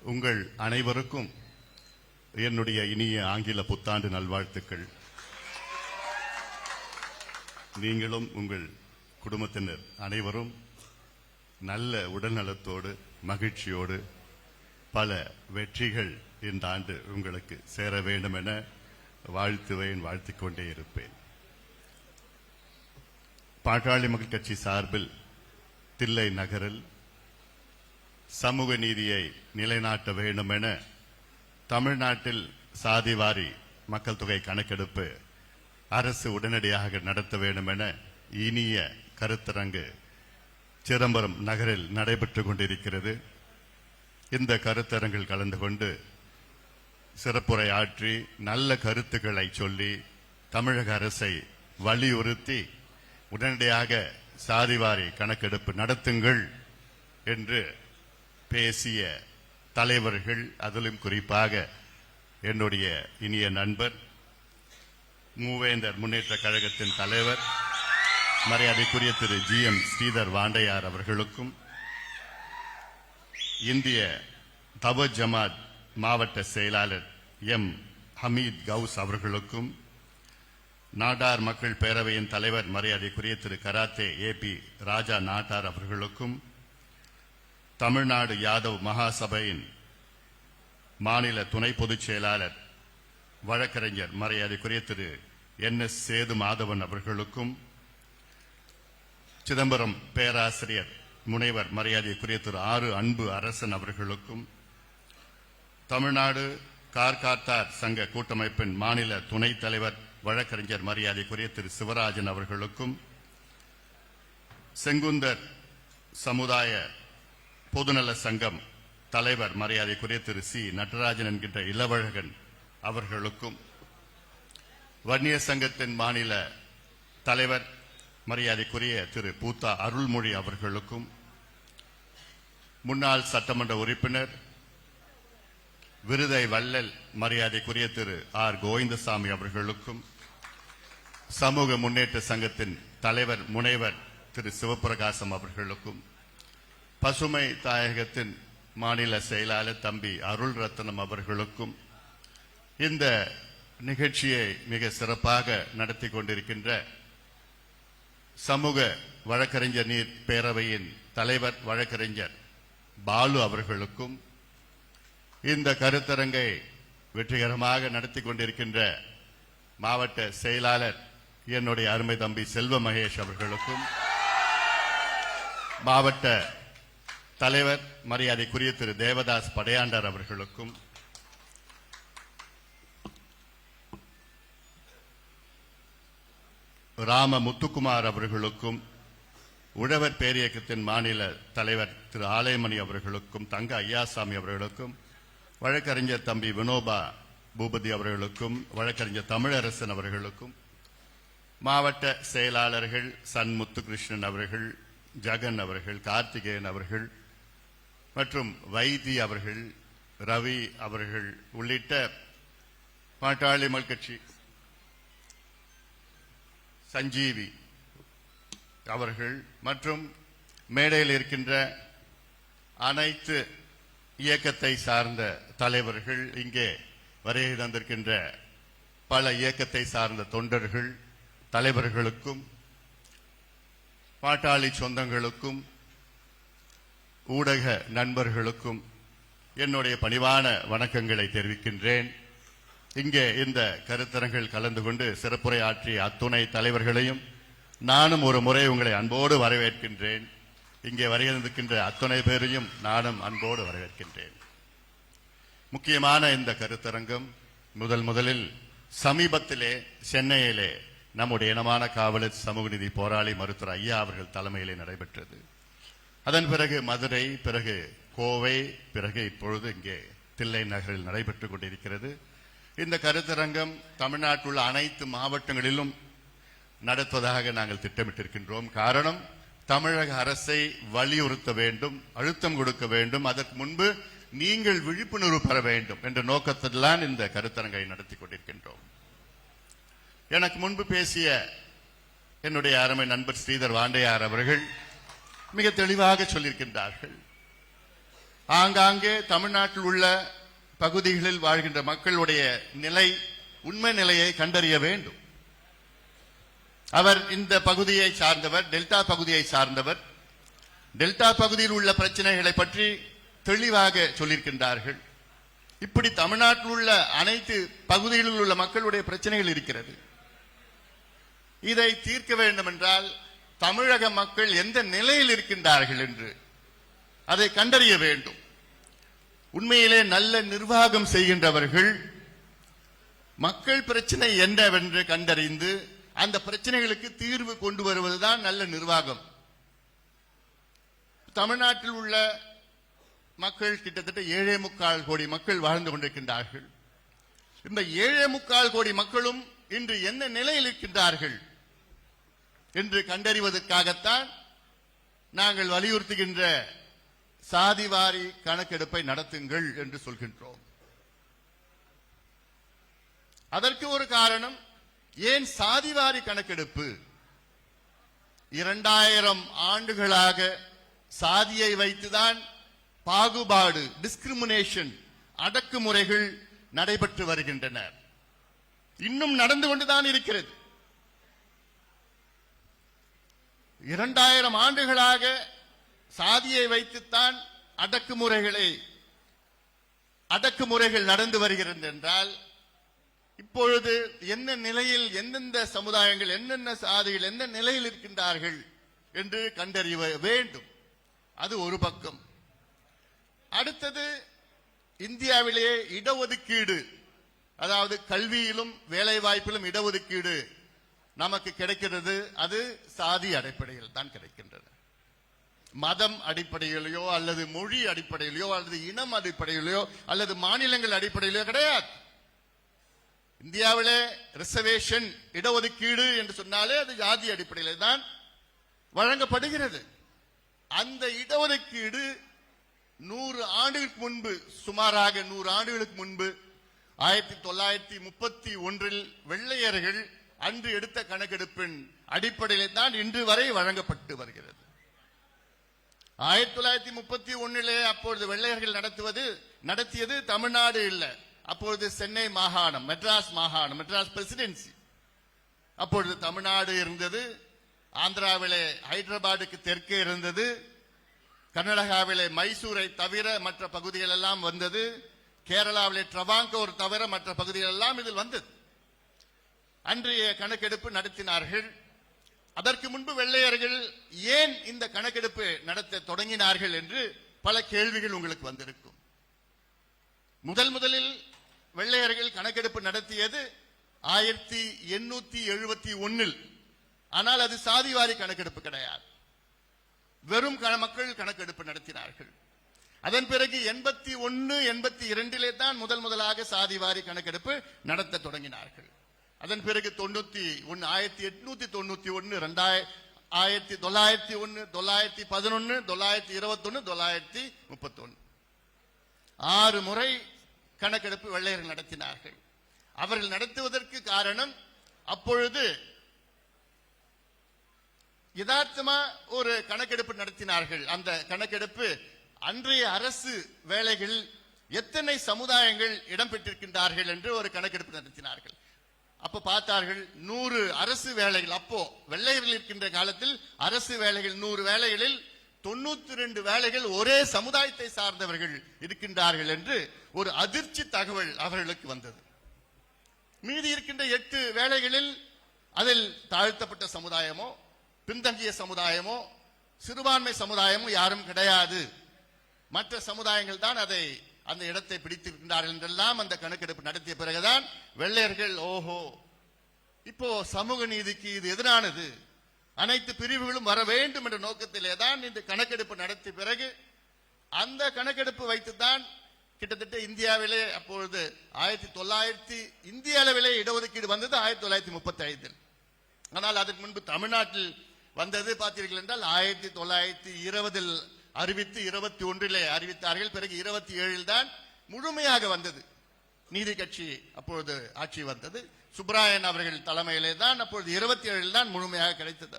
உங்கள் அனைவருக்கும் என்னுடைய இனிய ஆங்கில புத்தாண்டு நல்வாழ்த்துக்கள். நீங்களும் உங்கள் குடும்பத்தினர் அனைவரும் நல்ல உடல்நலத்தோடு மகிழ்ச்சியோடு பல வெற்றிகள் இந்த ஆண்டு உங்களுக்கு சேர வேண்டும் என வாழ்த்திக் கொண்டே இருப்பேன். பாட்டாளி மக்கள் கட்சி சார்பில் தில்லை நகரில் சமூக நீதியை நிலைநாட்ட வேண்டும் என தமிழ்நாட்டில் சாதிவாரி மக்கள் தொகை கணக்கெடுப்பு அரசு உடனடியாக நடத்த வேண்டும் என இனிய கருத்தரங்கு சிதம்பரம் நகரில் நடைபெற்றுக் கொண்டிருக்கிறது. இந்த கருத்தரங்கில் கலந்து கொண்டு சிறப்புரை ஆற்றி நல்ல கருத்துக்களை சொல்லி தமிழக அரசை வலியுறுத்தி உடனடியாக சாதிவாரி கணக்கெடுப்பு நடத்துங்கள் என்று பேசிய தலைவர்கள், அதிலும் குறிப்பாக என்னுடைய இனிய நண்பர் மூவேந்தர் முன்னேற்ற கழகத்தின் தலைவர் மரியாதைக்குரிய திரு GM ஸ்ரீதர் வாண்டையார் அவர்களுக்கும், இந்திய தவ ஜமாத் மாவட்ட செயலாளர் M ஹமீத் கவுஸ் அவர்களுக்கும், நாடார் மக்கள் பேரவையின் தலைவர் மரியாதைக்குரிய திரு கராத்தே AP ராஜா நாட்டார் அவர்களுக்கும், தமிழ்நாடு யாதவ் மகாசபையின் மாநில துணை பொதுச் செயலாளர் வழக்கறிஞர் மரியாதைக்குரிய திரு NS சேது மாதவன் அவர்களுக்கும், சிதம்பரம் பேராசிரியர் முனைவர் மரியாதைக்குரிய திரு அன்பு அரசன் அவர்களுக்கும், தமிழ்நாடு கார்காத்தார் சங்க கூட்டமைப்பின் மாநில துணைத் தலைவர் வழக்கறிஞர் மரியாதைக்குரிய திரு சிவராஜன் அவர்களுக்கும், செங்குந்தர் சமுதாய பொதுநல சங்கம் தலைவர் மரியாதைக்குரிய திரு C நடராஜன் என்கின்ற இளவழகன் அவர்களுக்கும், வன்னிய சங்கத்தின் மாநில தலைவர் மரியாதைக்குரிய திரு பூத்தா அருள்மொழி அவர்களுக்கும், முன்னாள் சட்டமன்ற உறுப்பினர் விருதை வள்ளல் மரியாதைக்குரிய திரு R கோவிந்தசாமி அவர்களுக்கும், சமூக முன்னேற்ற சங்கத்தின் தலைவர் முனைவர் திரு சிவபிரகாசம் அவர்களுக்கும், பசுமை தாயகத்தின் மாநில செயலாளர் தம்பி அருள் ரத்னம் அவர்களுக்கும், இந்த நிகழ்ச்சியை மிக சிறப்பாக நடத்தி கொண்டிருக்கின்ற சமூக வழக்கறிஞர் நீர் பேரவையின் தலைவர் வழக்கறிஞர் பாலு அவர்களுக்கும், இந்த கருத்தரங்கை வெற்றிகரமாக நடத்தி கொண்டிருக்கின்ற மாவட்ட செயலாளர் என்னுடைய அருமை தம்பி செல்வ மகேஷ் அவர்களுக்கும், மாவட்ட தலைவர் மரியாதைக்குரிய திரு தேவதாஸ் படையாண்டார் அவர்களுக்கும், ராம முத்துக்குமார் அவர்களுக்கும், உழவர் பேரியக்கத்தின் மாநில தலைவர் திரு ஆலயமணி அவர்களுக்கும், தங்க ஐயாசாமி அவர்களுக்கும், வழக்கறிஞர் தம்பி வினோபா பூபதி அவர்களுக்கும், வழக்கறிஞர் தமிழரசன் அவர்களுக்கும், மாவட்ட செயலாளர்கள் சன் முத்துகிருஷ்ணன் அவர்கள், ஜகன் அவர்கள், கார்த்திகேயன் அவர்கள் மற்றும் வைத்தி அவர்கள், ரவி அவர்கள் உள்ளிட்ட பாட்டாளி மக்கள் கட்சி சஞ்சீவி அவர்கள் மற்றும் மேடையில் இருக்கின்ற அனைத்து இயக்கத்தை சார்ந்த தலைவர்கள், இங்கே வருகை தந்திருக்கின்ற பல இயக்கத்தை சார்ந்த தொண்டர்கள் தலைவர்களுக்கும், பாட்டாளி சொந்தங்களுக்கும், ஊடக நண்பர்களுக்கும் என்னுடைய பணிவான வணக்கங்களை தெரிவிக்கின்றேன். இங்கே இந்த கருத்தரங்கில் கலந்து கொண்டு சிறப்புரை ஆற்றிய அத்துணை தலைவர்களையும் நானும் ஒரு முறை உங்களை அன்போடு வரவேற்கின்றேன். இங்கே வருகின்ற அத்துணை பேரையும் நானும் அன்போடு வரவேற்கின்றேன். முக்கியமான இந்த கருத்தரங்கம் முதலில் சமீபத்திலே சென்னையிலே நம்முடைய இனமான காவலர் சமூக நீதி போராளி மருத்துவர் ஐயா அவர்கள் தலைமையிலே நடைபெற்றது. அதன் பிறகு மதுரை, பிறகு கோவை, பிறகு இப்பொழுது இங்கே தில்லை நகரில் நடைபெற்றுக் கொண்டிருக்கிறது. இந்த கருத்தரங்கம் தமிழ்நாட்டில் உள்ள அனைத்து மாவட்டங்களிலும் நடத்துவதாக நாங்கள் திட்டமிட்டிருக்கின்றோம். காரணம், தமிழக அரசை வலியுறுத்த வேண்டும், அழுத்தம் கொடுக்க வேண்டும், அதற்கு முன்பு நீங்கள் விழிப்புணர்வு பெற வேண்டும் என்ற நோக்கத்தில்தான் இந்த கருத்தரங்கை நடத்தி கொண்டிருக்கின்றோம். எனக்கு முன்பு பேசிய என்னுடைய அருமை நண்பர் ஸ்ரீதர் வாண்டையார் அவர்கள் மிக தெளிவாக சொல்லியிருக்கின்றார்கள். ஆங்காங்கே தமிழ்நாட்டில் உள்ள பகுதிகளில் வாழ்கின்ற மக்களுடைய நிலை, உண்மை நிலையை கண்டறிய வேண்டும். அவர் இந்த பகுதியை சார்ந்தவர், டெல்டா பகுதியை சார்ந்தவர். டெல்டா பகுதியில் உள்ள பிரச்சனைகளை பற்றி தெளிவாக சொல்லியிருக்கின்றார்கள். இப்படி தமிழ்நாட்டில் உள்ள அனைத்து பகுதிகளில் உள்ள மக்களுடைய பிரச்சனைகள் இருக்கிறது. இதை தீர்க்க வேண்டும் என்றால் தமிழக மக்கள் எந்த நிலையில் இருக்கின்றார்கள் என்று அதை கண்டறிய வேண்டும். உண்மையிலே நல்ல நிர்வாகம் செய்கின்றவர்கள் மக்கள் பிரச்சனை என்னவென்று கண்டறிந்து அந்த பிரச்சனைகளுக்கு தீர்வு கொண்டு வருவதுதான் நல்ல நிர்வாகம். தமிழ்நாட்டில் உள்ள மக்கள் கிட்டத்தட்ட 7.25 கோடி மக்கள் வாழ்ந்து கொண்டிருக்கின்றார்கள். இந்த 7.25 கோடி மக்களும் இன்று என்ன நிலையில் இருக்கின்றார்கள் என்று கண்டறிவதற்காகத்தான் நாங்கள் வலியுறுத்துகின்ற சாதிவாரி கணக்கெடுப்பை நடத்துங்கள் என்று சொல்கின்றோம். அதற்கு ஒரு காரணம், ஏன் சாதிவாரி கணக்கெடுப்பு? 2000 ஆண்டுகளாக சாதியை வைத்துதான் பாகுபாடு, டிஸ்கிரிமினேஷன், அடக்குமுறைகள் நடைபெற்று வருகின்றன. இன்னும் நடந்து கொண்டுதான் இருக்கிறது. 2000 ஆண்டுகளாக சாதியை வைத்துத்தான் அடக்குமுறைகள் நடந்து வருகிறது என்றால், இப்பொழுது என்ன நிலையில் எந்தெந்த சமுதாயங்கள், என்னென்ன சாதிகள் எந்த நிலையில் இருக்கின்றார்கள் என்று கண்டறிய வேண்டும். அது ஒரு பக்கம். அடுத்தது, இந்தியாவிலேயே இடஒதுக்கீடு, அதாவது கல்வியிலும் வேலை வாய்ப்பிலும் இடஒதுக்கீடு நமக்கு கிடைக்கிறது. அது சாதி அடிப்படையில் தான் கிடைக்கின்றது. மதம் அடிப்படையிலேயோ அல்லது மொழி அடிப்படையிலேயோ அல்லது இனம் அடிப்படையிலேயோ அல்லது மாநிலங்கள் அடிப்படையிலேயோ கிடையாது. இந்தியாவிலே ரிசர்வேஷன், இடஒதுக்கீடு என்று சொன்னாலே அது ஜாதி அடிப்படையிலே தான் வழங்கப்படுகிறது. அந்த இடஒதுக்கீடு 100 ஆண்டுகளுக்கு முன்பு, சுமாராக 100 ஆண்டுகளுக்கு முன்பு 1931 வெள்ளையர்கள் அன்று எடுத்த கணக்கெடுப்பின் அடிப்படையில் தான் இன்று வரை வழங்கப்பட்டு வருகிறது. 1931 அப்பொழுது வெள்ளையர்கள் நடத்தியது தமிழ்நாடு இல்ல, அப்பொழுது சென்னை மாகாணம், மெட்ராஸ் மாகாணம், மெட்ராஸ் பிரசிடென்சி. அப்பொழுது தமிழ்நாடு இருந்தது. ஆந்திராவிலே ஹைதராபாத்துக்கு தெற்கே இருந்தது. கர்நாடகாவிலே மைசூரை தவிர மற்ற பகுதிகள் எல்லாம் வந்தது. கேரளாவிலே ட்ரவாங்கூர் தவிர மற்ற பகுதிகள் எல்லாம் இதில் வந்தது. அன்றைய கணக்கெடுப்பு நடத்தினார்கள். அதற்கு முன்பு வெள்ளையர்கள் ஏன் இந்த கணக்கெடுப்பு நடத்த தொடங்கினார்கள் என்று பல கேள்விகள் உங்களுக்கு வந்திருக்கும். முதலில் வெள்ளையர்கள் கணக்கெடுப்பு நடத்தியது 1871. ஆனால் அது சாதிவாரி கணக்கெடுப்பு கிடையாது, வெறும் மக்கள் கணக்கெடுப்பு நடத்தினார்கள். அதன் பிறகு 81, 82 தான் முதலாக சாதிவாரி கணக்கெடுப்பு நடத்த தொடங்கினார்கள். அதன் பிறகு 91, 1891, 1901, 911, 921, 931, 6 முறை கணக்கெடுப்பு வெள்ளையர்கள் நடத்தினார்கள். அவர்கள் நடத்துவதற்கு காரணம், அப்பொழுது யதார்த்தமா ஒரு கணக்கெடுப்பு நடத்தினார்கள். அந்த கணக்கெடுப்பு அன்றைய அரசு வேலைகள் எத்தனை சமுதாயங்கள் இடம்பெற்றிருக்கின்றார்கள் என்று ஒரு கணக்கெடுப்பு நடத்தினார்கள். அப்ப பார்த்தார்கள் 100 அரசு வேலைகள், அப்போ வெள்ளையர்கள் இருக்கின்ற காலத்தில் அரசு வேலைகள் 100 வேலைகளில் 92 வேலைகள் ஒரே சமுதாயத்தை சார்ந்தவர்கள் இருக்கின்றார்கள் என்று ஒரு அதிர்ச்சி தகவல் அவர்களுக்கு வந்தது. மீதி இருக்கின்ற 8 வேலைகளில் அதில் தாழ்த்தப்பட்ட சமுதாயமோ, பின்தங்கிய சமுதாயமோ, சிறுபான்மை சமுதாயமோ யாரும் கிடையாது. மற்ற சமுதாயங்கள் தான் அந்த இடத்தை பிடித்திருக்கின்றார்கள் என்றெல்லாம் அந்த கணக்கெடுப்பு நடத்திய பிறகுதான் வெள்ளையர்கள், ஓஹோ, இப்போ சமூக நீதிக்கு இது எதிரானது, அனைத்து பிரிவுகளும் வர வேண்டும் என்ற நோக்கத்திலே தான் இந்த கணக்கெடுப்பு நடத்திய பிறகு அந்த கணக்கெடுப்பு வைத்துதான் கிட்டத்தட்ட இந்தியாவிலே அப்பொழுது 1900 இந்திய அளவிலே இடஒதுக்கீடு வந்தது 1935. ஆனால் அதற்கு முன்பு தமிழ்நாட்டில் வந்தது பார்த்தீர்கள் என்றால் 1920 அறிவித்து 21 அறிவித்தார்கள். பிறகு 27 தான் முழுமையாக வந்தது. நீதி கட்சி அப்பொழுது ஆட்சி வந்தது. சுப்ராயன் அவர்கள் தலைமையிலே தான் அப்பொழுது 27 தான் முழுமையாக கிடைத்தது.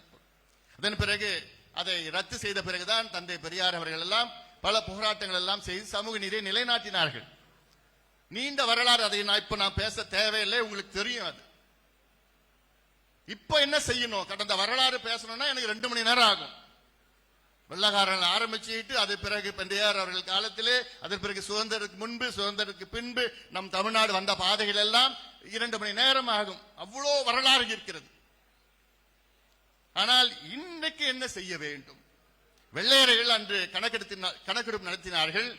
அதன் பிறகு அதை ரத்து செய்த பிறகுதான் தந்தை பெரியார் அவர்கள் எல்லாம் பல போராட்டங்கள் எல்லாம் செய்து சமூக நீதியை நிலைநாட்டினார்கள். நீண்ட வரலாறு, அதை நான் பேச தேவையில்லை, உங்களுக்கு தெரியும். அது இப்ப என்ன செய்யணும்? கடந்த வரலாறு பேசணும்னா எனக்கு 2 மணி நேரம் ஆகும். வெள்ளக்காரன் ஆரம்பிச்சுட்டு அது பிறகு பெண்டையார் அவர்கள் காலத்திலே, அதற்கு பிறகு சுதந்திரத்துக்கு முன்பு, சுதந்திரத்துக்கு பின்பு நம் தமிழ்நாடு வந்த பாதைகள் எல்லாம் 2 மணி நேரம் ஆகும். அவ்வளோ வரலாறு இருக்கிறது. ஆனால் இன்றைக்கு என்ன செய்ய வேண்டும்? வெள்ளையர்கள் அன்று கணக்கெடுப்பு நடத்தினார்கள்,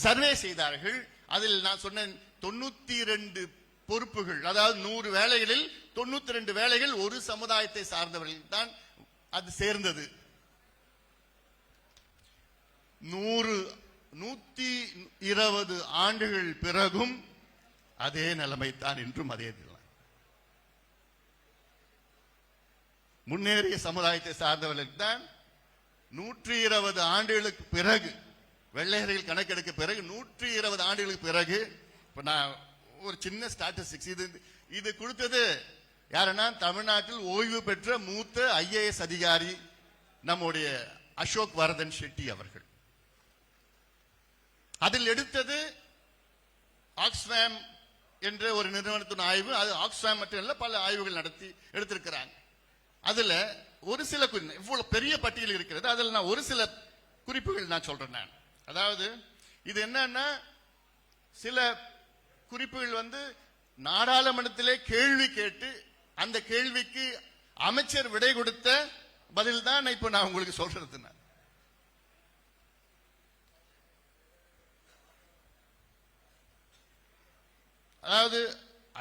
சர்வே செய்தார்கள். அதில் நான் சொன்னேன் 92 பொறுப்புகள், அதாவது 100 வேலைகளில் 92 வேலைகள் ஒரு சமுதாயத்தை சார்ந்தவர்கள் தான் அது சேர்ந்தது. 120 ஆண்டுகள் பிறகும் அதே நிலைமை தான், இன்றும் அதே நிலை. முன்னேறிய சமுதாயத்தை சார்ந்தவர்களுக்கு தான் 120 ஆண்டுகளுக்கு பிறகு, வெள்ளையர்கள் கணக்கெடுக்க பிறகு 120 ஆண்டுகளுக்கு பிறகு, இப்ப நான் ஒரு சின்ன ஸ்டாட்டிஸ்டிக்ஸ் இது கொடுத்தது யாருன்னா, தமிழ்நாட்டில் ஓய்வு பெற்ற மூத்த IAS அதிகாரி நம்முடைய அசோக் வரதன் ஷெட்டி அவர்கள். அதில் எடுத்தது ஆக்ஸ்ஃபேம் என்ற ஒரு நிறுவனத்தின் ஆய்வு. அது ஆக்ஸ்ஃபேம் மட்டும் இல்ல, பல ஆய்வுகள் நடத்தி எடுத்திருக்கிறாங்க. அதுல ஒரு சில இவ்வளவு பெரிய பட்டியல் இருக்கிறது. அதில் நான் ஒரு சில குறிப்புகள் நான் சொல்றேன். நான் அதாவது இது என்னன்னா, சில குறிப்புகள் நாடாளுமன்றத்திலே கேள்வி கேட்டு அந்த கேள்விக்கு அமைச்சர் விடை கொடுத்த பதில் தான் இப்ப நான் உங்களுக்கு சொல்றது. அதாவது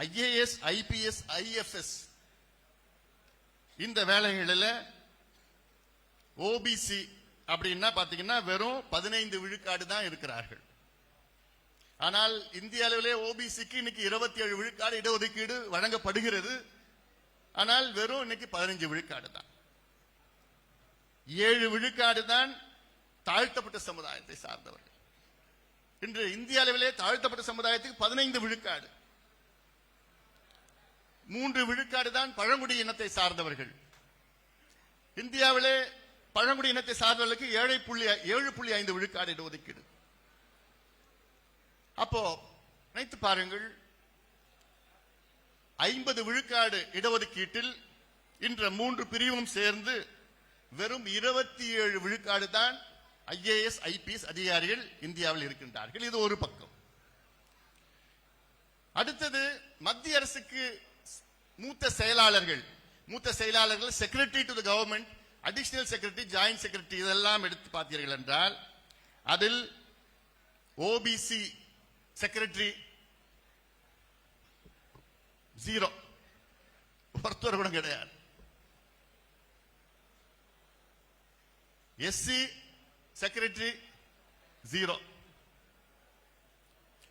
IAS, IPS, IFS இந்த வேலைகளில் OBC அப்படின்னா பாத்தீங்கன்னா வெறும் 15 விழுக்காடு தான் இருக்கிறார்கள். ஆனால் இந்திய அளவிலே OBCக்கு இன்னைக்கு 27 விழுக்காடு இடஒதுக்கீடு வழங்கப்படுகிறது. ஆனால் வெறும் இன்னைக்கு 15 விழுக்காடு தான். 7 விழுக்காடு தான் தாழ்த்தப்பட்ட சமுதாயத்தை சார்ந்தவர்கள். இன்று இந்திய அளவிலே தாழ்த்தப்பட்ட சமுதாயத்துக்கு 15 விழுக்காடு. 3 விழுக்காடு தான் பழங்குடி இனத்தை சார்ந்தவர்கள். இந்தியாவிலே பழங்குடி இனத்தை சார்ந்தவர்களுக்கு 7.5 விழுக்காடு இடஒதுக்கீடு. அப்போ நினைத்து பாருங்கள், 50 விழுக்காடு இடஒதுக்கீட்டில் இன்ற 3 பிரிவும் சேர்ந்து வெறும் 27 விழுக்காடு தான் IAS, IPS அதிகாரிகள் இந்தியாவில் இருக்கின்றார்கள். இது ஒரு பக்கம். அடுத்தது மத்திய அரசுக்கு மூத்த செயலாளர்கள் secretary to the government, additional secretary, joint secretary இதெல்லாம் எடுத்து பார்த்தீர்கள் என்றால் அதில் OBC செக்ரட்டரி 0, ஒருத்தர் கூட கிடையாது. SC செக்ரட்டரி 0,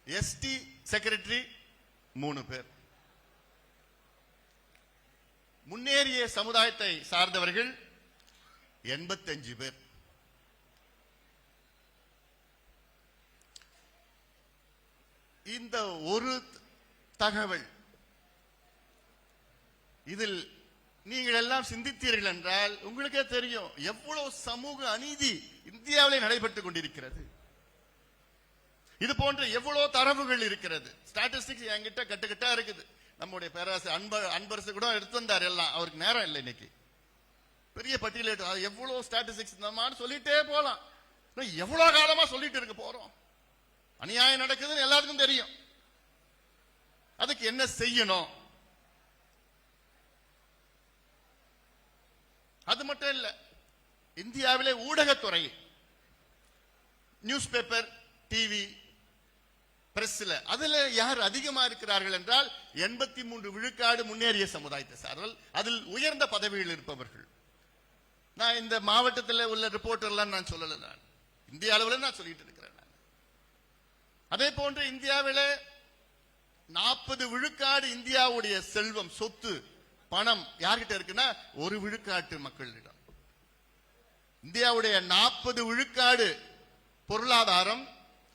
ST செக்ரட்டரி 3 பேர். முன்னேறிய சமுதாயத்தை சார்ந்தவர்கள் 85 பேர். இந்த ஒரு தகவல், இதில் நீங்கள் எல்லாம் சிந்தித்தீர்கள் என்றால் உங்களுக்கே தெரியும் எவ்வளவு சமூக அநீதி இந்தியாவிலே நடைபெற்றுக் கொண்டிருக்கிறது. இது போன்ற எவ்வளவு தரவுகள் இருக்கிறது. ஸ்டாட்டிஸ்டிக்ஸ் என்கிட்ட கட்டுக்கட்டா இருக்குது. நம்முடைய பேராசிரியர் அன்பரசு கூட எடுத்து வந்தார். எல்லாம் அவருக்கு நேரம் இல்லை இன்னைக்கு. பெரிய பட்டியல் எவ்வளவு ஸ்டாட்டிஸ்டிக்ஸ் சொல்லிட்டே போலாம். எவ்வளவு காலமா சொல்லிட்டு இருக்க போறோம். அநியாயம் நடக்குதுன்னு எல்லாருக்கும் தெரியும். அதுக்கு என்ன செய்யணும்? அது மட்டும் இல்ல, இந்தியாவிலே ஊடகத்துறை, நியூஸ் பேப்பர், டிவி, பிரஸ்ல அதுல யார் அதிகமா இருக்கிறார்கள் என்றால் 83 விழுக்காடு முன்னேறிய சமுதாயத்தை சார்ந்தவர்கள், அதில் உயர்ந்த பதவியில் இருப்பவர்கள். நான் இந்த மாவட்டத்தில் உள்ள ரிப்போர்ட்டர்லாம் நான் சொல்லல, நான் இந்திய அளவில் நான் சொல்லிட்டு இருக்கிறேன். அதே போன்று இந்தியாவில் 40 விழுக்காடு இந்தியாவுடைய செல்வம், சொத்து, பணம் யார்கிட்ட இருக்குன்னா 1 விழுக்காட்டு மக்களிடம். இந்தியாவுடைய 40 விழுக்காடு பொருளாதாரம்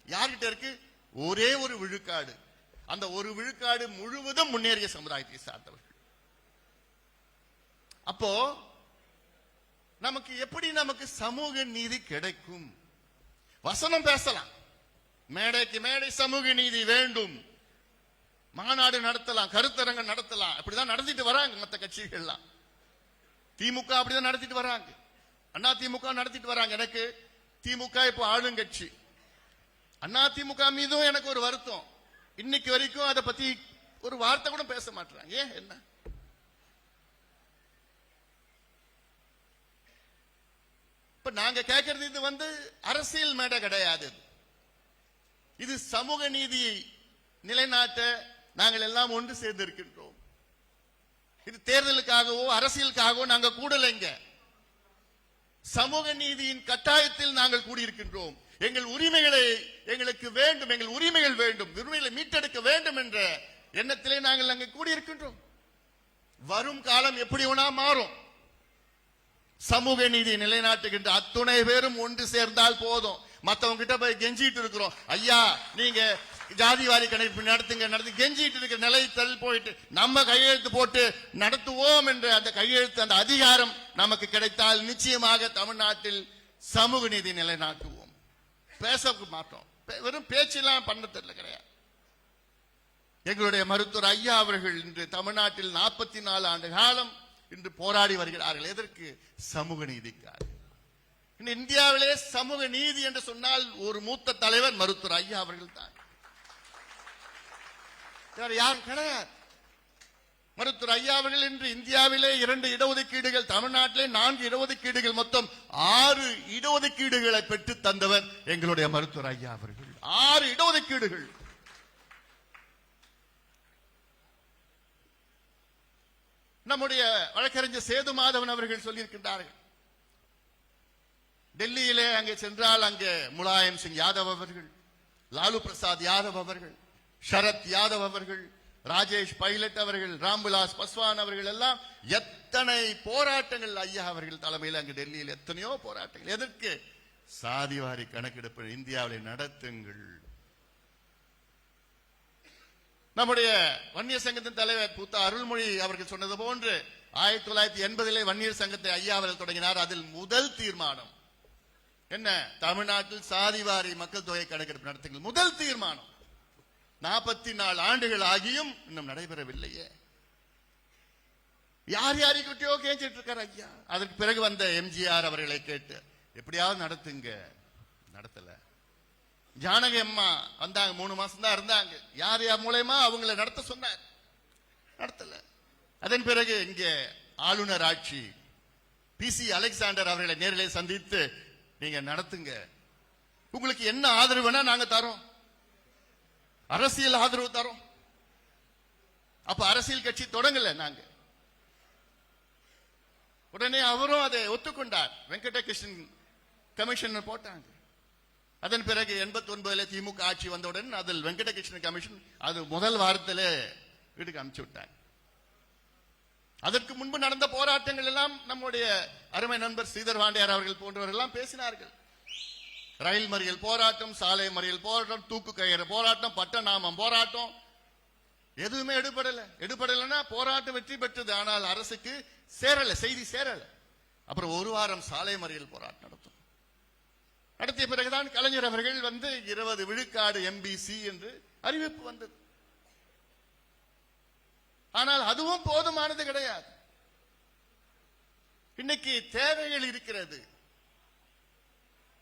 யார்கிட்ட இருக்கு? ஒரே 1 விழுக்காடு. அந்த 1 விழுக்காடு முழுவதும் முன்னேறிய சமுதாயத்தை சார்ந்தவர்கள். அப்போ நமக்கு எப்படி சமூக நீதி கிடைக்கும்? வசனம் பேசலாம், மேடைக்கு மேடை சமூக நீதி வேண்டும், மாநாடு நடத்தலாம், கருத்தரங்கம் நடத்தலாம். அப்படிதான் நடத்திட்டு வராங்க மற்ற கட்சிகள்லாம். திமுக அப்படிதான் நடத்திட்டு வராங்க, அண்ணா திமுக நடத்திட்டு வராங்க. எனக்கு திமுக இப்போ ஆளுங்கட்சி, அண்ணா திமுக மீதும் எனக்கு ஒரு வருத்தம். இன்னைக்கு வரைக்கும் அதை பத்தி ஒரு வார்த்தை கூட பேச மாட்டாங்க. ஏன் என்ன? இப்ப நாங்க கேட்கறது இது அரசியல் மேடை கிடையாது. இது சமூக நீதியை நிலைநாட்ட நாங்கள் எல்லாம் ஒன்று சேர்ந்து இருக்கின்றோம். இது தேர்தலுக்காகவோ அரசியலுக்காகவோ நாங்கள் கூடலைங்க. சமூக நீதியின் கட்டாயத்தில் நாங்கள் கூடியிருக்கின்றோம். எங்கள் உரிமைகளை எங்களுக்கு வேண்டும், எங்கள் உரிமைகள் வேண்டும், உரிமைகளை மீட்டெடுக்க வேண்டும் என்ற எண்ணத்திலே நாங்கள் அங்கே கூடியிருக்கின்றோம். வரும் காலம் எப்படி வேணா மாறும். சமூக நீதி நிலைநாட்டுகின்ற அத்துணை பேரும் ஒன்று சேர்ந்தால் போதும். மத்தவங்க கிட்ட போய் கெஞ்சிட்டு இருக்கிறோம், ஐயா நீங்க ஜாதிவாரி கணக்கு நடத்தி கெஞ்சிட்டு இருக்கிற நிலை தள்ளி போயிட்டு நம்ம கையெழுத்து போட்டு நடத்துவோம் என்ற அந்த கையெழுத்து, அந்த அதிகாரம் நமக்கு கிடைத்தால் நிச்சயமாக தமிழ்நாட்டில் சமூக நீதி நிலைநாட்டுவோம். பேச மாட்டோம், வெறும் பேச்செல்லாம் பண்ண தெரியல கிடையாது. எங்களுடைய மருத்துவர் ஐயா அவர்கள் இன்று தமிழ்நாட்டில் 44 ஆண்டு காலம் இன்று போராடி வருகிறார்கள். எதற்கு? சமூக நீதிக்காக. இந்தியாவிலே சமூக நீதி என்று சொன்னால் ஒரு மூத்த தலைவர் மருத்துவர் ஐயா அவர்கள் தான், யாரும் கிடையாது. மருத்துவர் ஐயா அவர்கள் இன்று இந்தியாவிலே 2 இடஒதுக்கீடுகள், தமிழ்நாட்டிலே 4 இடஒதுக்கீடுகள், மொத்தம் 6 இடஒதுக்கீடுகளை பெற்று தந்தவர் எங்களுடைய மருத்துவர் ஐயா அவர்கள். 6 இடஒதுக்கீடுகள். நம்முடைய வழக்கறிஞர் சேது மாதவன் அவர்கள் சொல்லியிருக்கின்றார்கள், டெல்லியிலே அங்கே சென்றால் அங்கே முலாயம் சிங் யாதவ் அவர்கள், லாலு பிரசாத் யாதவ் அவர்கள், சரத் யாதவ் அவர்கள், ராஜேஷ் பைலட் அவர்கள், ராம்விலாஸ் பாஸ்வான் அவர்கள் எல்லாம் எத்தனை போராட்டங்கள் ஐயா அவர்கள் தலைமையில் அங்கு டெல்லியில் எத்தனையோ போராட்டங்கள். எதற்கு? சாதிவாரி கணக்கெடுப்பு இந்தியாவிலே நடத்துங்கள். நம்முடைய வன்னியர் சங்கத்தின் தலைவர் பூத்த அருள்மொழி அவர்கள் சொன்னது போன்று 1980 வன்னியர் சங்கத்தை ஐயா அவர்கள் தொடங்கினார். அதில் முதல் தீர்மானம் என்ன? தமிழ்நாட்டில் சாதிவாரி மக்கள் தொகை கணக்கெடுப்பு நடத்துங்கள். முதல் தீர்மானம். 44 ஆண்டுகள் ஆகியும் இன்னும் நடைபெறவில்லையே. யார் யாரைக்கிட்டயோ கேட்டுட்டு இருக்கார் ஐயா. அதற்கு பிறகு வந்த எம்ஜிஆர் அவர்களை கேட்டு எப்படியாவது நடத்துங்க, நடத்தல. ஜானகி அம்மா வந்தாங்க, 3 மாசம் தான் இருந்தாங்க. யார் யார் மூலமா அவங்களை நடத்த சொன்னார், நடத்தல. அதன் பிறகு இங்கே ஆளுநர் ஆட்சி, PC அலெக்சாண்டர் அவர்களை நேரிலே சந்தித்து நீங்க நடத்துங்க, உங்களுக்கு என்ன ஆதரவுனா நாங்க தரோம், அரசியல் ஆதரவு தரோம். அப்ப அரசியல் கட்சி தொடங்கல நாங்க. உடனே அவரும் அதை ஒத்துக்கொண்டார். வெங்கடகிருஷ்ணன் கமிஷன் போட்டாங்க. அதன் பிறகு 89 திமுக ஆட்சி வந்தவுடன் அதில் வெங்கடகிருஷ்ணன் கமிஷன் அது முதல் வாரத்தில் வீட்டுக்கு அனுப்பிச்சு விட்டாங்க. அதற்கு முன்பு நடந்த போராட்டங்கள் எல்லாம் நம்முடைய அருமை நண்பர் ஸ்ரீதர் வாண்டியார் அவர்கள் போன்றவர்கள் எல்லாம் பேசினார்கள். ரயில் மறியல் போராட்டம், சாலை மறியல் போராட்டம், தூக்கு கயிறு போராட்டம், பட்டநாமம் போராட்டம், எதுவுமே எடுபடலைன்னா போராட்டம் வெற்றி பெற்றது. ஆனால் அரசுக்கு சேரல, செய்தி சேரல. அப்புறம் 1 வாரம் சாலை மறியல் போராட்டம் நடத்திய பிறகுதான் கலைஞர் அவர்கள் 20 விழுக்காடு MBC என்று அறிவிப்பு வந்தது. ஆனால் அதுவும் போதுமானது கிடையாது. இன்னைக்கு தேவைகள் இருக்கிறது.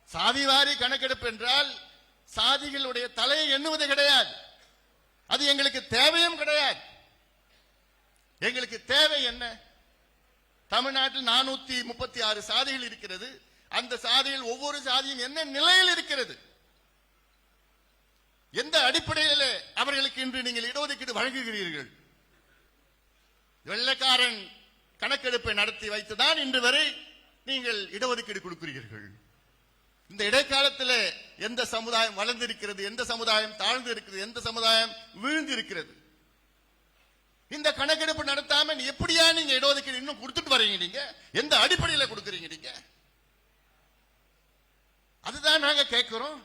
சாதிவாரி கணக்கெடுப்பு என்றால் சாதிகளுடைய தலையை எண்ணுவது கிடையாது. அது எங்களுக்கு தேவையும் கிடையாது. எங்களுக்கு தேவை என்ன? தமிழ்நாட்டில் 436 சாதிகள் இருக்கிறது. அந்த சாதியில் ஒவ்வொரு சாதியும் என்ன நிலையில் இருக்கிறது, எந்த அடிப்படையில் அவர்களுக்கு இன்று நீங்கள் இடஒதுக்கீடு வழங்குகிறீர்கள்? வெள்ளைக்காரன் கணக்கெடுப்பை நடத்தி வைத்துதான் இன்று வரை நீங்கள் இடஒதுக்கீடு கொடுக்கிறீர்கள். இந்த இடைக்காலத்தில் எந்த சமுதாயம் வளர்ந்திருக்கிறது, எந்த சமுதாயம் தாழ்ந்து இருக்கிறது, எந்த சமுதாயம் வீழ்ந்து இருக்கிறது? இந்த கணக்கெடுப்பு நடத்தாம எப்படியா நீங்க இடஒதுக்கீடு இன்னும் கொடுத்துட்டு வரீங்க? நீங்க எந்த அடிப்படையில் கொடுக்கிறீங்க? நீங்க அதுதான் நாங்க கேட்கிறோம்.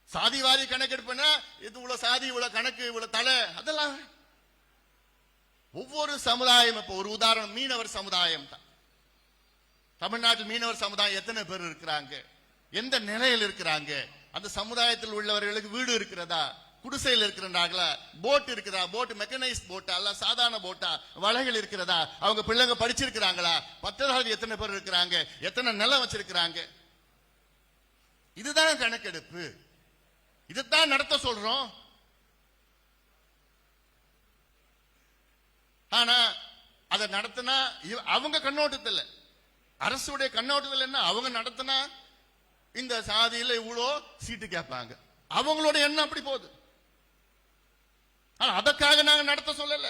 சாதிவாரி கணக்கெடுப்புனா இது உள்ள சாதி, உள்ள கணக்கு, உள்ள தலை, அதெல்லாம் ஒவ்வொரு சமுதாயம். இப்ப ஒரு உதாரணம், மீனவர் சமுதாயம் தான். தமிழ்நாட்டில் மீனவர் சமுதாயம் எத்தனை பேர் இருக்கிறாங்க? எந்த நிலையில் இருக்கிறாங்க, அந்த சமுதாயத்தில் உள்ளவர்களுக்கு வீடு இருக்கிறதா, குடிசையில் இருக்கிறாங்களா, போட் இருக்கிறதா, போட் மெக்கனைஸ் போட்டா அல்ல சாதாரண போட்டா, வலைகள் இருக்கிறதா, அவங்க பிள்ளைங்க படிச்சிருக்கிறாங்களா, பட்டதாரி எத்தனை பேர் இருக்கிறாங்க, எத்தனை நிலம் வச்சிருக்கிறாங்க, இதுதான் கணக்கெடுப்பு. இதைத்தான் நடத்த சொல்றோம். ஆனா அதை நடத்தினா அவங்க கண்ணோட்டத்தில், அரசுடைய கண்ணோட்டத்தில் என்ன, அவங்க நடத்தினா இந்த சாதியில இவ்வளோ சீட்டு கேட்பாங்க, அவங்களோட எண்ணம் அப்படி போகுது. அதற்காக நாங்க நடத்த சொல்லல.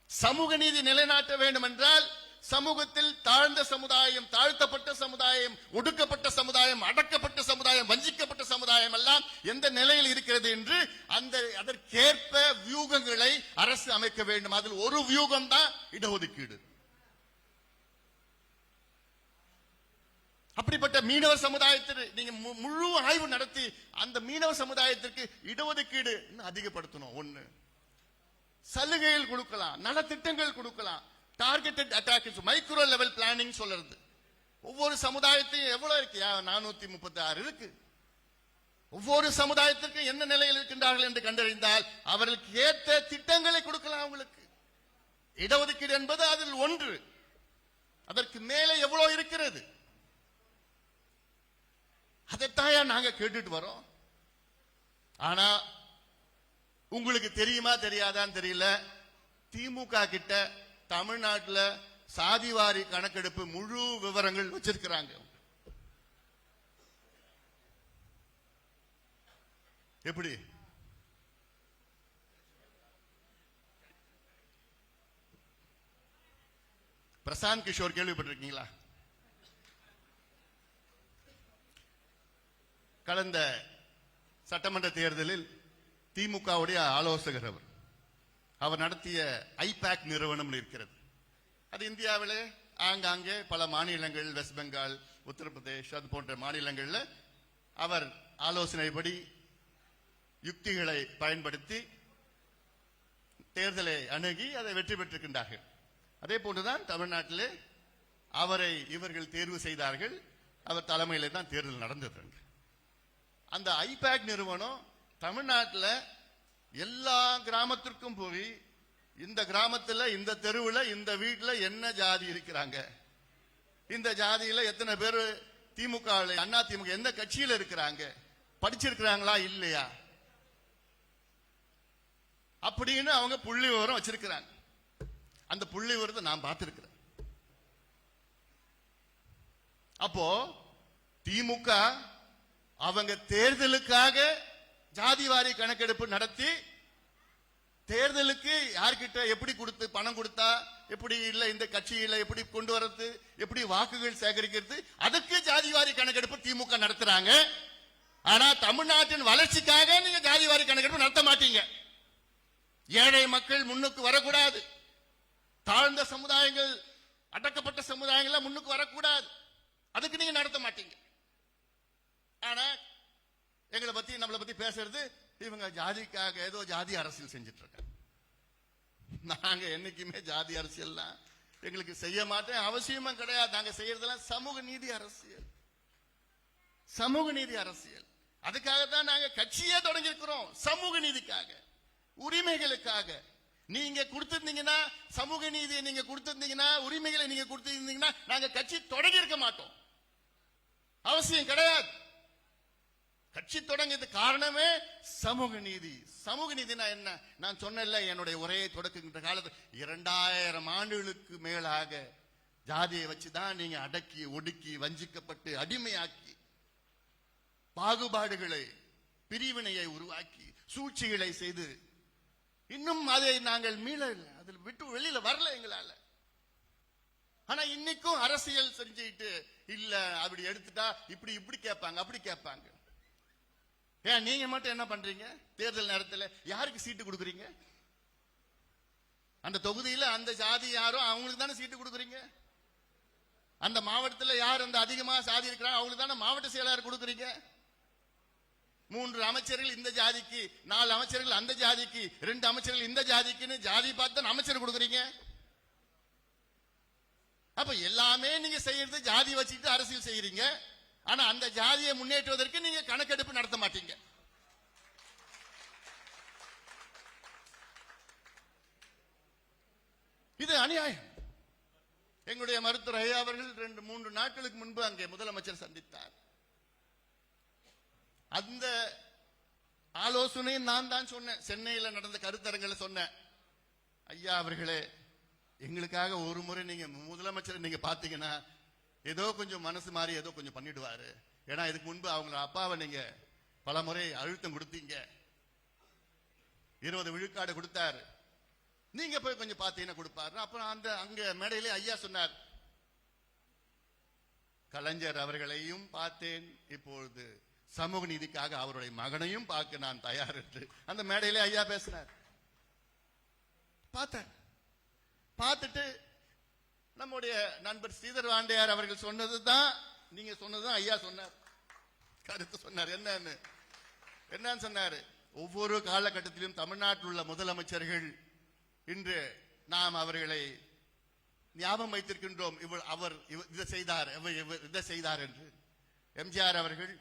சமூக நீதி நிலைநாட்ட வேண்டும் என்றால் சமூகத்தில் தாழ்ந்த சமுதாயம், தாழ்த்தப்பட்ட சமுதாயம், ஒடுக்கப்பட்ட சமுதாயம், அடக்கப்பட்ட சமுதாயம், வஞ்சிக்கப்பட்ட சமுதாயம் எல்லாம் எந்த நிலையில் இருக்கிறது என்று அதற்கேற்ப வியூகங்களை அரசு அமைக்க வேண்டும். அதில் ஒரு வியூகம் தான் இடஒதுக்கீடு. அப்படிப்பட்ட மீனவர் சமுதாயத்திற்கு நீங்க முழு ஆய்வு நடத்தி அந்த மீனவ சமுதாயத்திற்கு இடஒதுக்கீடு அதிகப்படுத்தணும். ஒண்ணு, சலுகைகள் கொடுக்கலாம், நலத்திட்டங்கள் கொடுக்கலாம், targeted attacks, micro level planning சொல்றது. ஒவ்வொரு சமுதாயத்தையும் எவ்வளவு இருக்கு, 436 இருக்கு. ஒவ்வொரு சமுதாயத்திற்கும் என்ன நிலையில் இருக்கின்றார்கள் என்று கண்டறிந்தால் அவர்களுக்கு ஏற்ற திட்டங்களை கொடுக்கலாம். அவங்களுக்கு இடஒதுக்கீடு என்பது அதில் ஒன்று. அதற்கு மேலே எவ்வளவு இருக்கிறது, அதைத்தான் நாங்க கேட்டுட்டு வரோம். ஆனா உங்களுக்கு தெரியுமா தெரியாதான்னு தெரியல, திமுக கிட்ட தமிழ்நாட்டில் சாதிவாரி கணக்கெடுப்பு முழு விவரங்கள் வச்சிருக்கிறாங்க. எப்படி பிரசாந்த் கிஷோர் கேள்விப்பட்டிருக்கீங்களா? கடந்த சட்டமன்ற தேர்தலில் திமுகவுடைய ஆலோசகர் அவர் நடத்திய ஐபேக் நிறுவனம் இருக்கிறது. அது இந்தியாவிலே ஆங்காங்கே பல மாநிலங்கள், வெஸ்ட் பெங்கால், உத்தரப்பிரதேஷ் அது போன்ற மாநிலங்களில் அவர் ஆலோசனைப்படி யுக்திகளை பயன்படுத்தி தேர்தலை அணுகி அதை வெற்றி பெற்றிருக்கின்றார்கள். அதே போன்றுதான் தமிழ்நாட்டிலே அவரை இவர்கள் தேர்வு செய்தார்கள். அவர் தலைமையிலே தான் தேர்தல் நடந்தது. அந்த ஐபேக் நிறுவனம் தமிழ்நாட்டில் எல்லா கிராமத்திற்கும் போய் இந்த கிராமத்தில், இந்த தெருவில், இந்த வீட்டில் என்ன ஜாதி இருக்கிறாங்க, இந்த ஜாதியில எத்தனை பேர் திமுக, அண்ணா திமுக எந்த கட்சியில் இருக்கிறாங்க, படிச்சிருக்கிறாங்களா இல்லையா அப்படின்னு அவங்க புள்ளி விவரம் வச்சிருக்கிறாங்க. அந்த புள்ளி விவரத்தை நான் பார்த்திருக்கிறேன். அப்போ திமுக அவங்க தேர்தலுக்காக ஜாதிவாரி கணக்கெடுப்பு நடத்தி தேர்தலுக்கு யார்கிட்ட எப்படி கொடுத்து பணம் கொடுத்தா எப்படி இல்ல, இந்த கட்சியில எப்படி கொண்டு வரது, எப்படி வாக்குகள் சேகரிக்கிறது, அதுக்கு ஜாதிவாரி கணக்கெடுப்பு திமுக நடத்துறாங்க. ஆனா தமிழ்நாட்டின் வளர்ச்சிக்காக நீங்க ஜாதிவாரி கணக்கெடுப்பு நடத்த மாட்டீங்க. ஏழை மக்கள் முன்னுக்கு வரக்கூடாது, தாழ்ந்த சமுதாயங்கள், அடக்கப்பட்ட சமுதாயங்கள் முன்னுக்கு வரக்கூடாது, அதுக்கு நீங்க நடத்த மாட்டீங்க. ஆனா எங்களை பத்தி நம்மளை பத்தி பேசுறது இவங்க ஜாதிக்காக ஏதோ ஜாதி அரசியல் செஞ்சிட்டு இருக்காங்க. நாங்க என்னைக்குமே ஜாதி அரசியல் எங்களுக்கு செய்ய மாட்டேன், அவசியமும் கிடையாது. நாங்க செய்யறதெல்லாம் சமூக நீதி அரசியல், சமூக நீதி அரசியல். அதுக்காகத்தான் நாங்க கட்சியே தொடங்கி இருக்கிறோம். சமூக நீதிக்காக, உரிமைகளுக்காக. நீங்க கொடுத்திருந்தீங்கன்னா, சமூக நீதியை நீங்க கொடுத்திருந்தீங்கன்னா, உரிமைகளை நீங்க கொடுத்திருந்தீங்கன்னா நாங்க கட்சி தொடங்கி இருக்க மாட்டோம். அவசியம் கிடையாது. கட்சி தொடங்கியது காரணமே சமூக நீதி. சமூக நீதினா என்ன? நான் சொன்னேன்ல, என்னுடைய உரையை தொடக்குகின்ற காலத்தில் 2000 ஆண்டுகளுக்கு மேலாக ஜாதியை வச்சுதான் நீங்க அடக்கி ஒடுக்கி வஞ்சிக்கப்பட்டு அடிமையாக்கி பாகுபாடுகளை, பிரிவினையை உருவாக்கி சூழ்ச்சிகளை செய்து இன்னும் அதை நாங்கள் மீள அதில் விட்டு வெளியில வரல எங்களால. ஆனா இன்னைக்கும் அரசியல் செஞ்சுட்டு இல்ல, அப்படி எடுத்துட்டா இப்படி இப்படி கேட்பாங்க, அப்படி கேட்பாங்க. ஏன் நீங்க மட்டும் என்ன பண்றீங்க? தேர்தல் நேரத்தில் யாருக்கு சீட்டு கொடுக்குறீங்க? அந்த தொகுதியில் அந்த ஜாதி யாரோ அவங்களுக்கு தானே சீட்டு கொடுக்குறீங்க. அந்த மாவட்டத்தில் யார் அந்த அதிகமா சாதி இருக்கிறாங்க அவங்களுக்கு தானே மாவட்ட செயலாளர் கொடுக்குறீங்க. 3 அமைச்சர்கள் இந்த ஜாதிக்கு, 4 அமைச்சர்கள் அந்த ஜாதிக்கு, 2 அமைச்சர்கள் இந்த ஜாதிக்குன்னு ஜாதி பார்த்து அமைச்சர் கொடுக்குறீங்க. அப்ப எல்லாமே நீங்க செய்யறது ஜாதி வச்சுட்டு அரசியல் செய்யறீங்க. ஆனா அந்த ஜாதியை முன்னேற்றுவதற்கு நீங்க கணக்கெடுப்பு நடத்த மாட்டீங்க. இது அநியாயம். எங்களுடைய மருத்துவர் ஐயா அவர்கள் 2-3 நாட்களுக்கு முன்பு அங்கே முதலமைச்சர் சந்தித்தார். அந்த ஆலோசனையை நான் தான் சொன்னேன். சென்னையில் நடந்த கருத்தரங்களை சொன்னேன். ஐயா அவர்களே, எங்களுக்காக ஒரு முறை நீங்க முதலமைச்சர் நீங்க பாத்தீங்கன்னா ஏதோ கொஞ்சம் மனசு மாறி ஏதோ கொஞ்சம் பண்ணிடுவாரு. ஏன்னா இதுக்கு முன்பு அவங்க அப்பாவை நீங்க பல முறை அழுத்தம் கொடுத்தீங்க, 20 விழுக்காடு கொடுத்தாரு, நீங்க போய் கொஞ்சம் பாத்தீங்கன்னா கொடுப்பாரு. அப்புறம் அந்த அங்க மேடையிலே ஐயா சொன்னார், கலைஞர் அவர்களையும் பார்த்தேன், இப்பொழுது சமூக நீதிக்காக அவருடைய மகனையும் பார்க்க நான் தயார் என்று அந்த மேடையிலே ஐயா பேசினார். பார்த்தேன். பார்த்துட்டு நம்முடைய நண்பர் ஸ்ரீதர் வாண்டையார் அவர்கள் சொன்னதுதான் நீங்க சொன்னதுதான் ஐயா சொன்னார், கருத்து சொன்னார். என்னன்னு சொன்னாரு, ஒவ்வொரு காலகட்டத்திலும் தமிழ்நாட்டில் உள்ள முதலமைச்சர்கள் இன்று நாம் அவர்களை ஞாபகம் வைத்திருக்கின்றோம். அவர் இதை செய்தார், இதை செய்தார் என்று. எம்ஜிஆர் அவர்கள்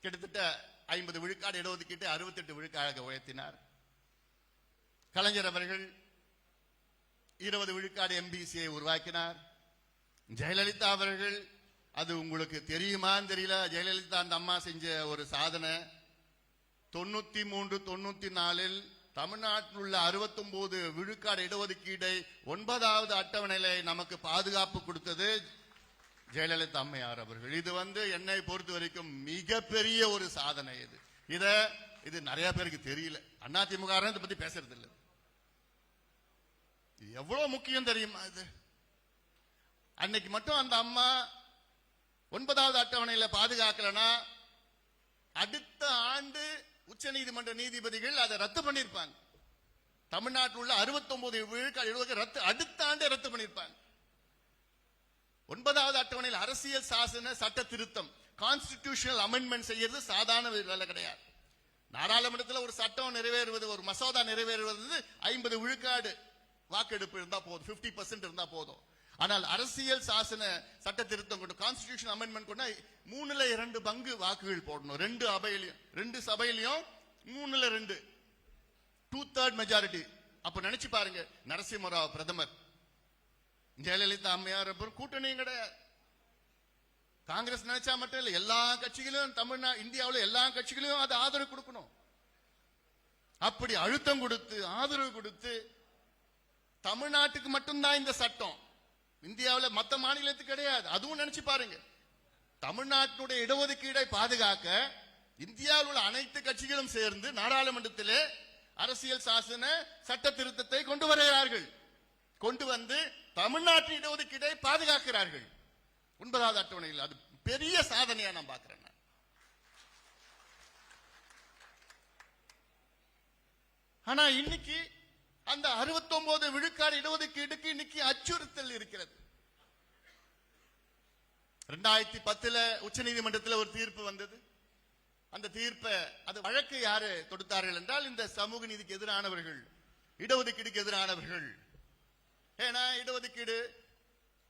கிட்டத்தட்ட 50 விழுக்காடு இடஒதுக்கீட்டு 68 விழுக்காடாக உயர்த்தினார். கலைஞர் அவர்கள் 20 விழுக்காடு எம்பிசியை உருவாக்கினார். ஜெயலலிதா அவர்கள், அது உங்களுக்கு தெரியுமான்னு தெரியல, ஜெயலலிதா அந்த அம்மா செஞ்ச ஒரு சாதனை, 93-94 தமிழ்நாட்டில் உள்ள 69 விழுக்காடு இடஒதுக்கீடை 9வது அட்டவணையில நமக்கு பாதுகாப்பு கொடுத்தது ஜெயலலிதா அம்மையார் அவர்கள். இது என்னை பொறுத்த வரைக்கும் மிகப்பெரிய ஒரு சாதனை. இது நிறைய பேருக்கு தெரியல. அதிமுக இதை பத்தி பேசுறது இல்லை. எவ்வளவு முக்கியம் தெரியுமா இது? அன்னைக்கு மட்டும் அந்த அம்மா 9வது அட்டவணையில பாதுகாக்கலனா அடுத்த ஆண்டு உச்ச நீதிமன்ற நீதிபதிகள் அதை ரத்து பண்ணிருப்பாங்க. தமிழ்நாட்டில் உள்ள 69 விழுக்காடு அடுத்த ஆண்டு ரத்து பண்ணிருப்பாங்க. 9வது அட்டவணையில் அரசியல் சாசன சட்ட திருத்தம், கான்ஸ்டிடியூஷனல் அமெண்ட்மெண்ட் செய்யறது சாதாரண வேலை கிடையாது. நாடாளுமன்றத்தில் ஒரு சட்டம் நிறைவேறுவது, ஒரு மசோதா நிறைவேறுவது 50 விழுக்காடு வாக்கெடுப்பு இருந்தா போதும், 50% இருந்தா போதும். ஆனால் அரசியல் சாசன சட்ட திருத்தம் கொண்டு, கான்ஸ்டிடியூஷன் அமெண்ட்மெண்ட் கொண்டு 3/2 பங்கு வாக்குகள் போடணும். 2 சபையிலையும் 3/2, 2/3 மெஜாரிட்டி. அப்ப நினைச்சு பாருங்க, நரசிம்மராவ் பிரதமர், ஜெயலலிதா அம்மையார் கூட்டணியும் கிடையாது. காங்கிரஸ் நினைச்சா மட்டும் இல்ல, எல்லா கட்சிகளும் இந்தியாவில் எல்லா கட்சிகளையும் அது ஆதரவு கொடுக்கணும். அப்படி அழுத்தம் கொடுத்து ஆதரவு கொடுத்து தமிழ்நாட்டுக்கு மட்டும்தான் இந்த சட்டம், இந்தியாவில் மற்ற மாநிலத்துக்கு கிடையாது. அதுவும் நினைச்சு பாருங்க, தமிழ்நாட்டினுடைய இடஒதுக்கீடை பாதுகாக்க இந்தியாவில் உள்ள அனைத்து கட்சிகளும் சேர்ந்து நாடாளுமன்றத்திலே அரசியல் சாசன சட்ட திருத்தத்தை கொண்டு வருகிறார்கள். கொண்டு வந்து தமிழ்நாட்டு இடஒதுக்கீடை பாதுகாக்கிறார்கள் 9வது அட்டவணையில். அது பெரிய சாதனையா நான் பார்க்கிறேன். ஆனா இன்னைக்கு அந்த 69 விழுக்காடு இடஒதுக்கீடுக்கு இன்னைக்கு அச்சுறுத்தல் இருக்கிறது. 2010 உச்ச நீதிமன்றத்தில் ஒரு தீர்ப்பு வந்தது. அந்த தீர்ப்பை, அது வழக்கு யாரு தொடுத்தார்கள் என்றால் இந்த சமூக நீதிக்கு எதிரானவர்கள், இடஒதுக்கீடுக்கு எதிரானவர்கள். ஏன்னா இடஒதுக்கீடு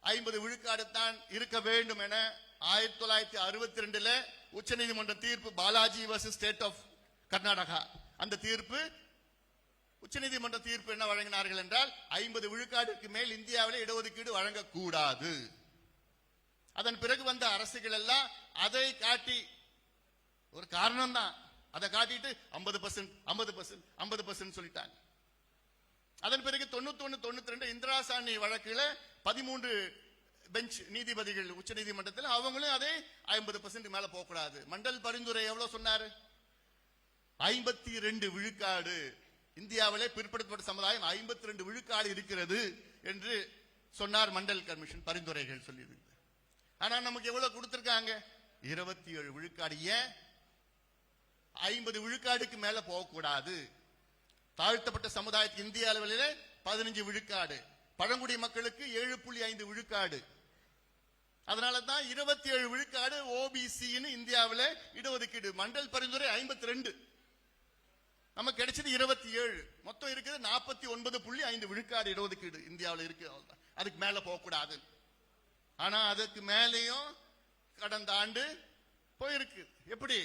50 விழுக்காடு தான் இருக்க வேண்டும் என 1962 உச்ச நீதிமன்ற தீர்ப்பு, Balaji versus state of Karnataka. அந்த தீர்ப்பு, உச்ச நீதிமன்ற தீர்ப்பு என்ன வழங்கினார்கள் என்றால் 50 விழுக்காடுக்கு மேல் இந்தியாவில் இடஒதுக்கீடு வழங்கக்கூடாது. அதன் பிறகு வந்த அரசுகள் எல்லாம் அதை காட்டி, ஒரு காரணம் தான், அதை காட்டிட்டு 50% சொல்லிட்டாங்க. அதன் பிறகு 91-92 இந்திரா சாணி வழக்குல 13 பெஞ்ச் நீதிபதிகள் உச்ச நீதிமன்றத்தில், அவங்களும் அதே 50% மேல போகக்கூடாது. மண்டல் பரிந்துரை எவ்வளவு சொன்னாரு? 52 விழுக்காடு. இந்தியாவிலே பிற்படுத்தப்பட்ட சமுதாயம் 52 விழுக்காடு இருக்கிறது என்று சொன்னார் மண்டல் கமிஷன் பரிந்துரைகள் சொல்லி. ஆனா நமக்கு எவ்வளவு கொடுத்திருக்காங்க? 27 விழுக்காடு. ஏன் 50 விழுக்காடுக்கு மேல போகக்கூடாது? தாழ்த்தப்பட்ட சமுதாயத்துக்கு இந்திய அளவில் 15 விழுக்காடு, பழங்குடி மக்களுக்கு 7.5 விழுக்காடு. அதனால தான் 27 விழுக்காடு ஓபிசி இந்தியாவில் இடஒதுக்கீடு. மண்டல் பரிந்துரை 52, நமக்கு கிடைச்சது 27. மொத்தம் இருக்குது 49.5 விழுக்காடு இடஒதுக்கீடு இந்தியாவில் இருக்கு. அதுக்கு மேல போகக்கூடாது. ஆனா அதுக்கு மேலேயும் கடந்த ஆண்டு போயிருக்கு. எப்படி?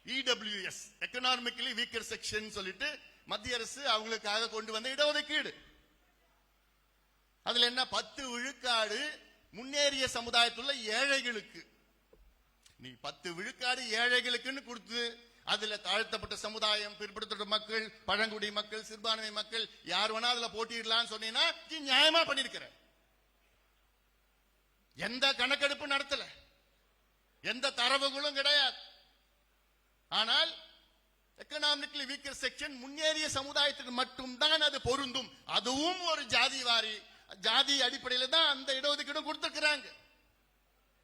இடபிள்யூஎஸ், எக்கனாமிக்கலி வீக்கர் செக்ஷன் சொல்லிட்டு மத்திய அரசு அவங்களுக்காக கொண்டு வந்த இடஒதுக்கீடு. அதுல என்ன 10 விழுக்காடு முன்னேறிய சமுதாயத்துள்ள ஏழைகளுக்கு. நீ 10 விழுக்காடு ஏழைகளுக்குன்னு கொடுத்து அதுல தாழ்த்தப்பட்ட சமுதாயம், பிற்படுத்தப்பட்ட மக்கள், பழங்குடி மக்கள், சிறுபான்மை மக்கள் யார் வேணா அதுல போட்டிடலாம்னு சொன்னீங்கன்னா நீ நியாயமா பண்ணிருக்கிற. எந்த கணக்கெடுப்பு நடத்தல, எந்த தரவுகளும் கிடையாது. ஆனால் எக்கனாமிக்கலி வீக்கர் செக்ஷன் முன்னேறிய சமுதாயத்துக்கு மட்டும்தான் அது பொருந்தும். அதுவும் ஒரு ஜாதி அடிப்படையில தான் அந்த இடஒதுக்கீடு கொடுத்திருக்கிறாங்க,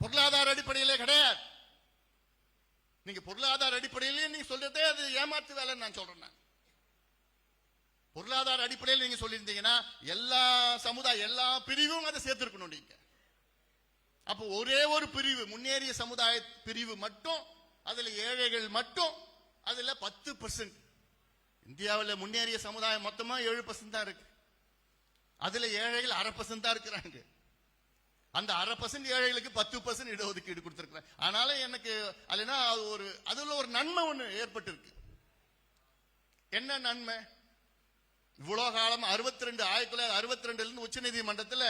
பொருளாதார அடிப்படையிலே கிடையாது. நீங்க பொருளாதார அடிப்படையிலே நீங்க சொல்றதே அது ஏமாத்து வேலைன்னு நான் சொல்றேன். பொருளாதார அடிப்படையில் நீங்க சொல்லியிருந்தீங்கன்னா எல்லா சமுதாயம், எல்லா பிரிவும் அதை சேர்த்திருக்கணும் நீங்க. அப்போ ஒரே ஒரு பிரிவு, முன்னேறிய சமுதாய பிரிவு மட்டும், அதுல ஏழைகள் மட்டும், அதுல 10%. இந்தியாவில் முன்னேறிய சமுதாயம் மொத்தமா 7% தான் இருக்கு. அதுல ஏழைகள் 1/2% தான் இருக்கிறாங்க. அந்த 1/2% ஏழைகளுக்கு 10% இடஒதுக்கீடு கொடுத்திருக்கிறாங்க. ஆனாலும் எனக்கு அதுல ஒரு நன்மை ஒண்ணு ஏற்பட்டு இருக்கு. என்ன நன்மை? இவ்வளவு காலம் 1962 இருந்து உச்ச நீதிமன்றத்தில்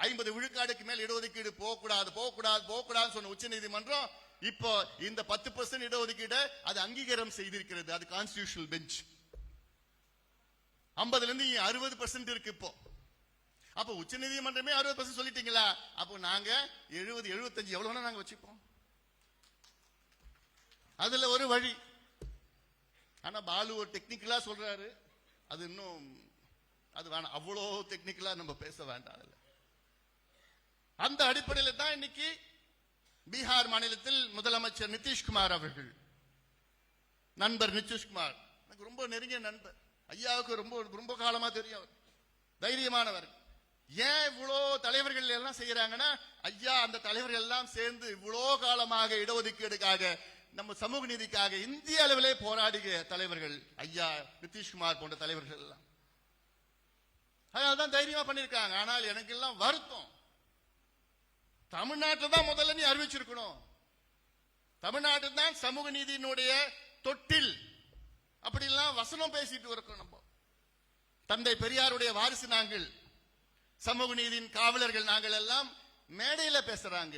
50 விழுக்காடுக்கு மேல் இடஒதுக்கீடு போகக்கூடாது சொன்ன உச்ச நீதிமன்றம் இப்போ இந்த 10% இடஒதுக்கீடு அது அங்கீகாரம் செய்திருக்கிறது. அது கான்ஸ்டிடியூஷனல் பெஞ்ச். 50ல இருந்து 60% இருக்கு இப்போ. அப்ப உச்ச நீதிமன்றமே 60% சொல்லிட்டீங்களா? அப்போ நாங்க 70, 75 எவ்வளவு வேணா நாங்க வச்சுப்போம். அதுல ஒரு வழி. ஆனா பாலு ஒரு டெக்னிக்கலா சொல்றாரு, அது இன்னும் அது வேணாம், அவ்வளோ டெக்னிக்கலா நம்ம பேச வேண்டாம். அதுல அந்த அடிப்படையில் தான் இன்னைக்கு பீகார் மாநிலத்தில் முதலமைச்சர் நிதிஷ்குமார் அவர்கள், நண்பர் நிதிஷ்குமார் எனக்கு ரொம்ப நெருங்கிய நண்பர், ஐயாவுக்கு ரொம்ப காலமா தெரியும், தைரியமானவர். ஏன் இவ்வளோ தலைவர்கள் எல்லாம் செய்யறாங்கன்னா, ஐயா அந்த தலைவர்கள் எல்லாம் சேர்ந்து இவ்வளோ காலமாக இடஒதுக்கீடுக்காக, நம்ம சமூக நீதிக்காக இந்திய அளவிலே போராடிய தலைவர்கள் ஐயா நிதிஷ்குமார் போன்ற தலைவர்கள் எல்லாம். அதனால்தான் தைரியமா பண்ணிருக்காங்க. ஆனால் எனக்கு எல்லாம் வருத்தம், தமிழ்நாட்டில் தான் முதல்ல நீ அறிவிச்சிருக்கணும். தமிழ்நாட்டில் தான் சமூக நீதியினுடைய தொட்டில். அப்படி எல்லாம் வசனம் பேசிட்டு இருக்கோம். நம்ம தந்தை பெரியாருடைய வாரிசு நாங்கள், சமூக நீதியின் காவலர்கள் நாங்கள் எல்லாம் மேடையில பேசுறாங்க.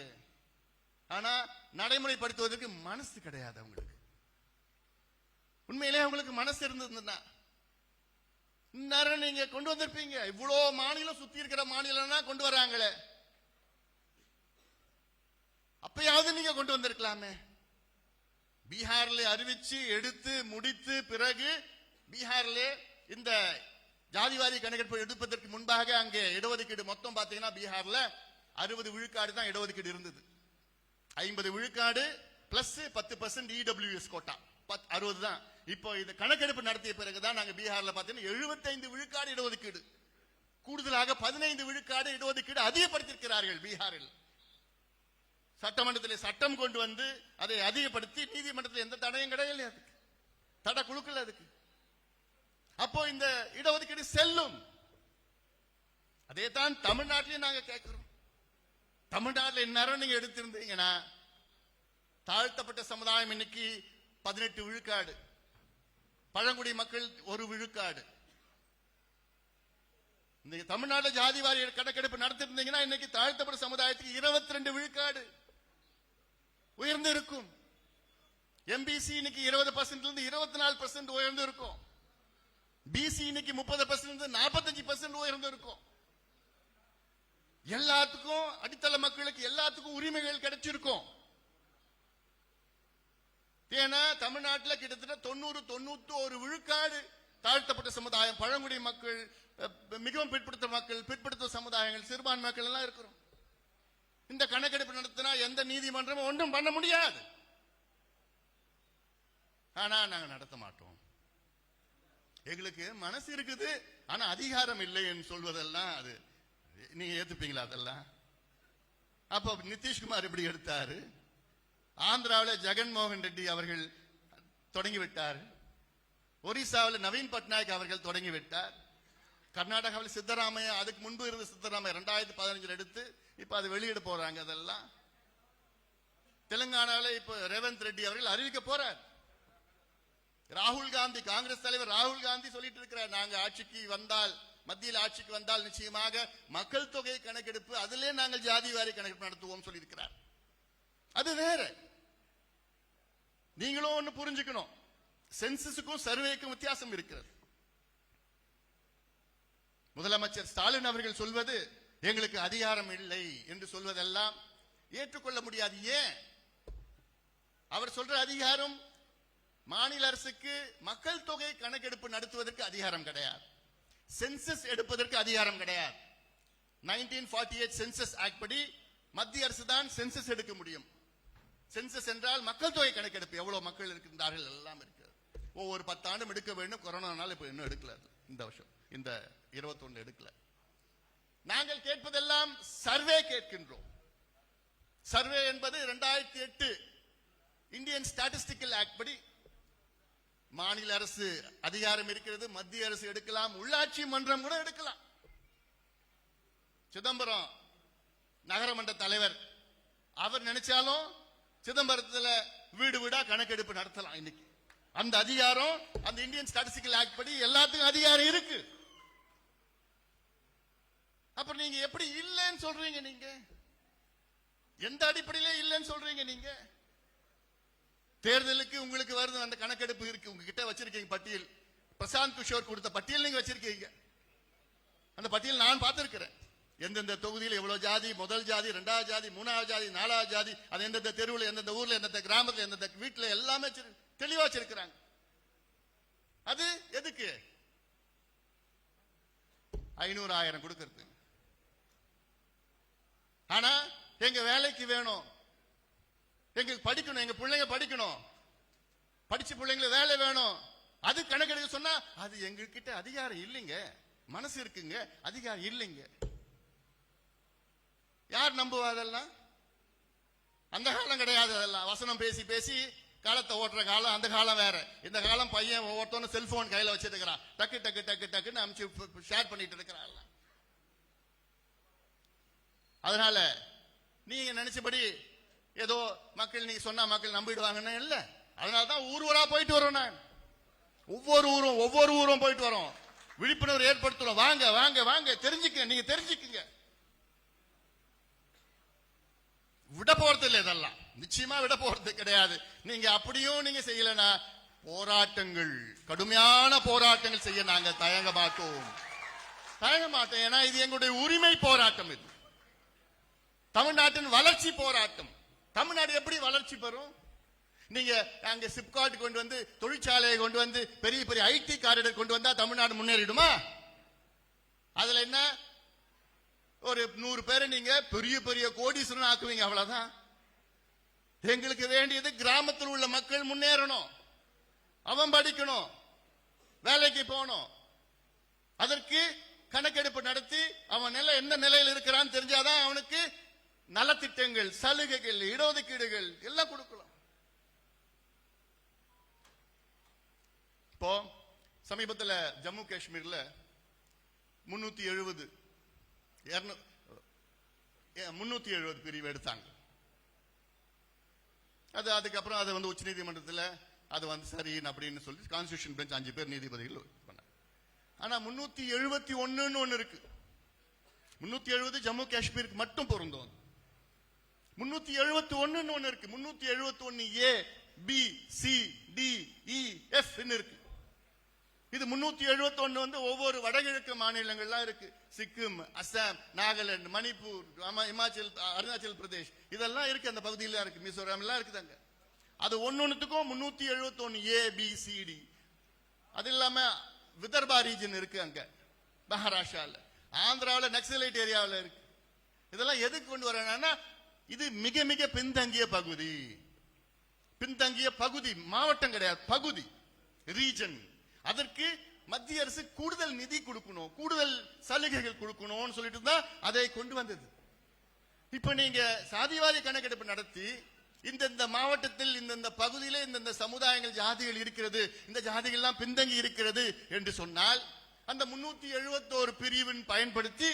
ஆனா நடைமுறைப்படுத்துவதற்கு மனசு கிடையாது அவங்களுக்கு. உண்மையிலே அவங்களுக்கு மனசு இருந்ததுன்னா நீங்க கொண்டு வந்திருப்பீங்க. இவ்வளவு மாநிலம் சுத்தி இருக்கிற மாநிலம் கொண்டு வராங்களே, அப்பயாவது நீங்க கொண்டு வந்திருக்கலாமே. பீகார்ல அறிவிச்சு எடுத்து முடித்து பிறகு பீகார்ல இந்த ஜாதிவாரி கணக்கெடுப்பு எடுப்பதற்கு முன்பாக அங்கே இடஒதுக்கீடு மொத்தம் பாத்தீங்கன்னா பீகார்ல 60 விழுக்காடு தான் இடஒதுக்கீடு இருந்தது. 50 விழுக்காடு பிளஸ் 10% இடபிள்யூஎஸ் கோட்டா 60 தான். இப்போ இந்த கணக்கெடுப்பு நடத்திய பிறகுதான் நாங்க பீகார்ல பாத்தீங்கன்னா 75 விழுக்காடு இடஒதுக்கீடு, கூடுதலாக 15 விழுக்காடு இடஒதுக்கீடு அதிகப்படுத்தியிருக்கிறார்கள் பீகாரில். சட்டமன்றத்தில் சட்டம் கொண்டு வந்து அதை அதிகப்படுத்தி நீதிமன்றத்தில் எந்த தடையும் கிடையாது, அதுக்கு தடை குழுக்கள் அதுக்கு. அப்போ இந்த இடஒதுக்கீடு செல்லும். அதே தான் தமிழ்நாட்டிலையும் நாங்க கேட்கிறோம். தமிழ்நாட்டில் இந்நேரம் நீங்க எடுத்திருந்தீங்கன்னா தாழ்த்தப்பட்ட சமுதாயம் இன்னைக்கு 18 விழுக்காடு, பழங்குடி மக்கள் 1 விழுக்காடு. இந்த தமிழ்நாட்டில் ஜாதி வாரி கணக்கெடுப்பு நடத்திருந்தீங்கன்னா இன்னைக்கு தாழ்த்தப்பட்ட சமுதாயத்துக்கு 22 விழுக்காடு உயர்ந்து இருக்கும். எம்பிசி இன்னைக்கு 20% இருந்து 24% உயர்ந்து இருக்கும். பிசி இன்னைக்கு 30% இருந்து 45% உயர்ந்து இருக்கும். எல்லாத்துக்கும் அடித்தள மக்களுக்கு எல்லாத்துக்கும் உரிமைகள் கிடைச்சிருக்கும். ஏன்னா தமிழ்நாட்டில் கிட்டத்தட்ட 90-91 விழுக்காடு தாழ்த்தப்பட்ட சமுதாயம், பழங்குடி மக்கள், மிகவும் பிற்படுத்த மக்கள், பிற்படுத்த சமுதாயங்கள், சிறுபான்மை மக்கள் எல்லாம் இருக்கிறோம். இந்த கணக்கெடுப்பு நடத்தினா எந்த நீதிமன்றமும் ஒன்றும் பண்ண முடியாது. ஆனா நாங்க நடத்த மாட்டோம். எங்களுக்கு மனசு இருக்குது, ஆனா அதிகாரம் இல்லை என்று சொல்வதெல்லாம் அது நீங்க ஏத்துப்பீங்களா? அதெல்லாம் அப்ப நிதிஷ்குமார் இப்படி எடுத்தாரு. ஆந்திராவில் ஜெகன்மோகன் ரெட்டி அவர்கள் தொடங்கிவிட்டார். ஒரிசாவில் நவீன் பட்நாயக் அவர்கள் தொடங்கிவிட்டார். கர்நாடகாவில் சித்தராமையா, அதுக்கு முன்பு இருந்த சித்தராமையா 2015 எடுத்து இப்ப அது வெளியிட போறாங்க. அதெல்லாம் தெலுங்கானால இப்ப ரேவந்த் ரெட்டி அவர்கள் அறிவிக்க போறார். ராகுல் காந்தி, காங்கிரஸ் தலைவர் ராகுல் காந்தி சொல்லிட்டு இருக்கிறார், நாங்க ஆட்சிக்கு வந்தால், மத்தியில் ஆட்சிக்கு வந்தால் நிச்சயமாக மக்கள் தொகை கணக்கெடுப்பு, அதிலே நாங்கள் ஜாதி வாரி கணக்கெடுப்பு நடத்துவோம் சொல்லியிருக்கிறார். அது வேற. நீங்களும் ஒண்ணு புரிஞ்சுக்கணும், சென்சஸுக்கும் சர்வேக்கும் வித்தியாசம் இருக்கிறது. முதலமைச்சர் ஸ்டாலின் அவர்கள் சொல்வது எங்களுக்கு அதிகாரம் இல்லை என்று சொல்வதெல்லாம் ஏற்றுக்கொள்ள முடியாது. ஏன்? அவர் சொல்ற அதிகாரம் மாநில அரசுக்கு மக்கள் தொகை கணக்கெடுப்பு நடத்துவதற்கு அதிகாரம் கிடையாது, சென்சஸ் எடுப்பதற்கு அதிகாரம் கிடையாது. 1948 சென்சஸ் ஆக்ட் படி மத்திய அரசு தான் சென்சஸ் எடுக்க முடியும். சென்சஸ் என்றால் மக்கள் தொகை கணக்கெடுப்பு, எவ்வளவு மக்கள் இருக்கின்றார்கள் எல்லாம் இருக்கிறது. ஒவ்வொரு 10 ஆண்டும் எடுக்க வேண்டும். கொரோனானால இப்ப இன்னும் எடுக்கல, இந்த வருஷம் இந்த 21 எடுக்கல. நாங்கள் கேட்பதெல்லாம் சர்வே கேட்கின்றோம். சர்வே என்பது 2008 இந்தியன் ஸ்டாட்டிஸ்டிக்கல் ஆக்ட் படி மாநில அரசு அதிகாரம் இருக்கிறது, மத்திய அரசு எடுக்கலாம், உள்ளாட்சி மன்றம் கூட எடுக்கலாம். சிதம்பரம் நகரமன்ற தலைவர் அவர் நினைச்சாலும் சிதம்பரத்தில் வீடு வீடா கணக்கெடுப்பு நடத்தலாம். இன்னைக்கு அந்த அதிகாரம் அந்த இந்தியன் ஸ்டாட்டிஸ்டிக்கல் ஆக்ட் படி எல்லாத்துக்கும் அதிகாரம் இருக்கு. அப்புறம் நீங்க எப்படி இல்லைன்னு சொல்றீங்க? நீங்க எந்த அடிப்படையிலே இல்லைன்னு சொல்றீங்க? நீங்க தேர்தலுக்கு உங்களுக்கு வருது, அந்த கணக்கெடுப்பு இருக்கு, உங்ககிட்ட வச்சிருக்கீங்க பட்டியல். பிரசாந்த் கிஷோர் கொடுத்த பட்டியல் நீங்க வச்சிருக்கீங்க. அந்த பட்டியல் நான் பார்த்திருக்கிறேன். எந்தெந்த தொகுதியில் எவ்வளவு ஜாதி, முதல் ஜாதி, 2வது ஜாதி, 3வது ஜாதி, 4வது ஜாதி, அது எந்தெந்த தெருவில், எந்தெந்த ஊர்ல, எந்தெந்த கிராமத்தில், எந்தெந்த வீட்டுல எல்லாமே தெளிவா வச்சிருக்கிறாங்க. அது எதுக்கு? 500 1000 கொடுக்கிறது. ஆனா எங்க வேலைக்கு வேணும், எங்களுக்கு படிக்கணும், எங்க பிள்ளைங்க படிக்கணும், படிச்ச பிள்ளைங்க வேலை வேணும், அது கணக்கெடுக்க சொன்னா அது எங்க கிட்ட அதிகாரம் இல்லைங்க. மனசு இருக்குங்க, அதிகாரம் இல்லைங்க. யார் நம்புவா? அதெல்லாம் அந்த காலம் கிடையாது. அதெல்லாம் வசனம் பேசி பேசி காலத்தை ஓட்டுற காலம். அந்த காலம் வேற. இந்த காலம் பையன் ஒவ்வொருத்தவனும் செல்போன் கையில வச்சிருக்கிறான், டக்கு டக்கு டக்கு டக்குன்னு அனுப்பிச்சு ஷேர் பண்ணிட்டு இருக்கிறான். அதனால நீங்க நினைச்சபடி ஏதோ மக்கள் நீங்க சொன்னா மக்கள் நம்பிடுவாங்கன்னு இல்ல. அதனாலதான் ஊர் ஊரா போயிட்டு வரோம். நான் ஒவ்வொரு ஊரும் போயிட்டு வரோம், விழிப்புணர்வு ஏற்படுத்துறோம். வாங்க வாங்க வாங்க, தெரிஞ்சுக்க, நீங்க தெரிஞ்சுக்குங்க. விட போறது இல்லை, இதெல்லாம் நிச்சயமா விட போறது கிடையாது. நீங்க அப்படியும் நீங்க செய்யலனா போராட்டங்கள், கடுமையான போராட்டங்கள் செய்ய நாங்க தயங்க மாட்டோம். ஏன்னா இது எங்களுடைய உரிமை போராட்டம். இது தமிழ்நாட்டின் வளர்ச்சி போராட்டம். தமிழ்நாடு எப்படி வளர்ச்சி பெறும்? நீங்க அங்க சிப்காட் கொண்டு வந்து, தொழிற்சாலையை கொண்டு வந்து, பெரிய பெரிய ஐடி காரிடர் கொண்டு வந்தா தமிழ்நாடு முன்னேறிடுமா? அதுல என்ன, ஒரு 100 பேரை நீங்க பெரிய பெரிய கோடீஸ்வரன் ஆக்குவீங்க, அவ்வளவுதான். எங்களுக்கு வேண்டியது கிராமத்தில் உள்ள மக்கள் முன்னேறணும், அவன் படிக்கணும், வேலைக்கு போகணும். அதற்கு கணக்கெடுப்பு நடத்தி அவன் எந்த நிலையில் இருக்கிறான்னு தெரிஞ்சாதான் அவனுக்கு நலத்திட்டங்கள், சலுகைகள், இடஒதுக்கீடுகள் எல்லாம் கொடுக்கலாம். இப்போ சமீபத்தில் ஜம்மு காஷ்மீர்ல 370 பிரிவு எடுத்தாங்க. அது அதுக்கப்புறம் அதை வந்து உச்ச நீதிமன்றத்தில் அது வந்து சரி அப்படின்னு சொல்லி கான்ஸ்டிடியூஷன் பெஞ்ச் 5 பேர் நீதிபதிகள் பண்ணாங்க. ஆனா 371 ஒன்னு இருக்கு. 370 ஜம்மு காஷ்மீருக்கு மட்டும் பொருந்தும். 371 ஒன்னு இருக்கு. 371 A B C D E F இருக்கு. இது 371 வந்து ஒவ்வொரு வடகிழக்கு மாநிலங்கள்லாம் இருக்கு. சிக்கிம், அசாம், நாகாலாந்து, மணிப்பூர், இமாச்சல், அருணாச்சல் பிரதேஷ் இதெல்லாம் இருக்கு. அந்த பகுதியில இருக்கு, மிசோரம் எல்லாம் இருக்குதாங்க. அது ஒன்னொன்னுக்கும் 371 A B C D. அது இல்லாம விதர்பா ரீஜன் இருக்கு அங்க மகாராஷ்டிரால, ஆந்திராவில் நக்சலைட் ஏரியாவில் இருக்கு. இதெல்லாம் எதுக்கு கொண்டு வரேன்னா, இது மிக மிக பின்தங்கிய பகுதி. பின்தங்கிய பகுதி, மாவட்டம் கிடையாது, பகுதி, ரீஜன். அதற்கு மத்திய அரசு கூடுதல் நிதி கொடுக்கணும், கூடுதல் சலுகைகள் கொடுக்கணும்னு சொல்லிட்டு தான் அதை கொண்டு வந்தது. இப்ப நீங்க சாதிவாரி கணக்கெடுப்பு நடத்தி இந்த மாவட்டத்தில் இந்த பகுதியில இந்த சமுதாயங்கள், ஜாதிகள் இருக்கிறது, இந்த ஜாதிகள்லாம் பின்தங்கி இருக்கிறது என்று சொன்னால் அந்த 371 பிரிவின் பயன்படுத்தி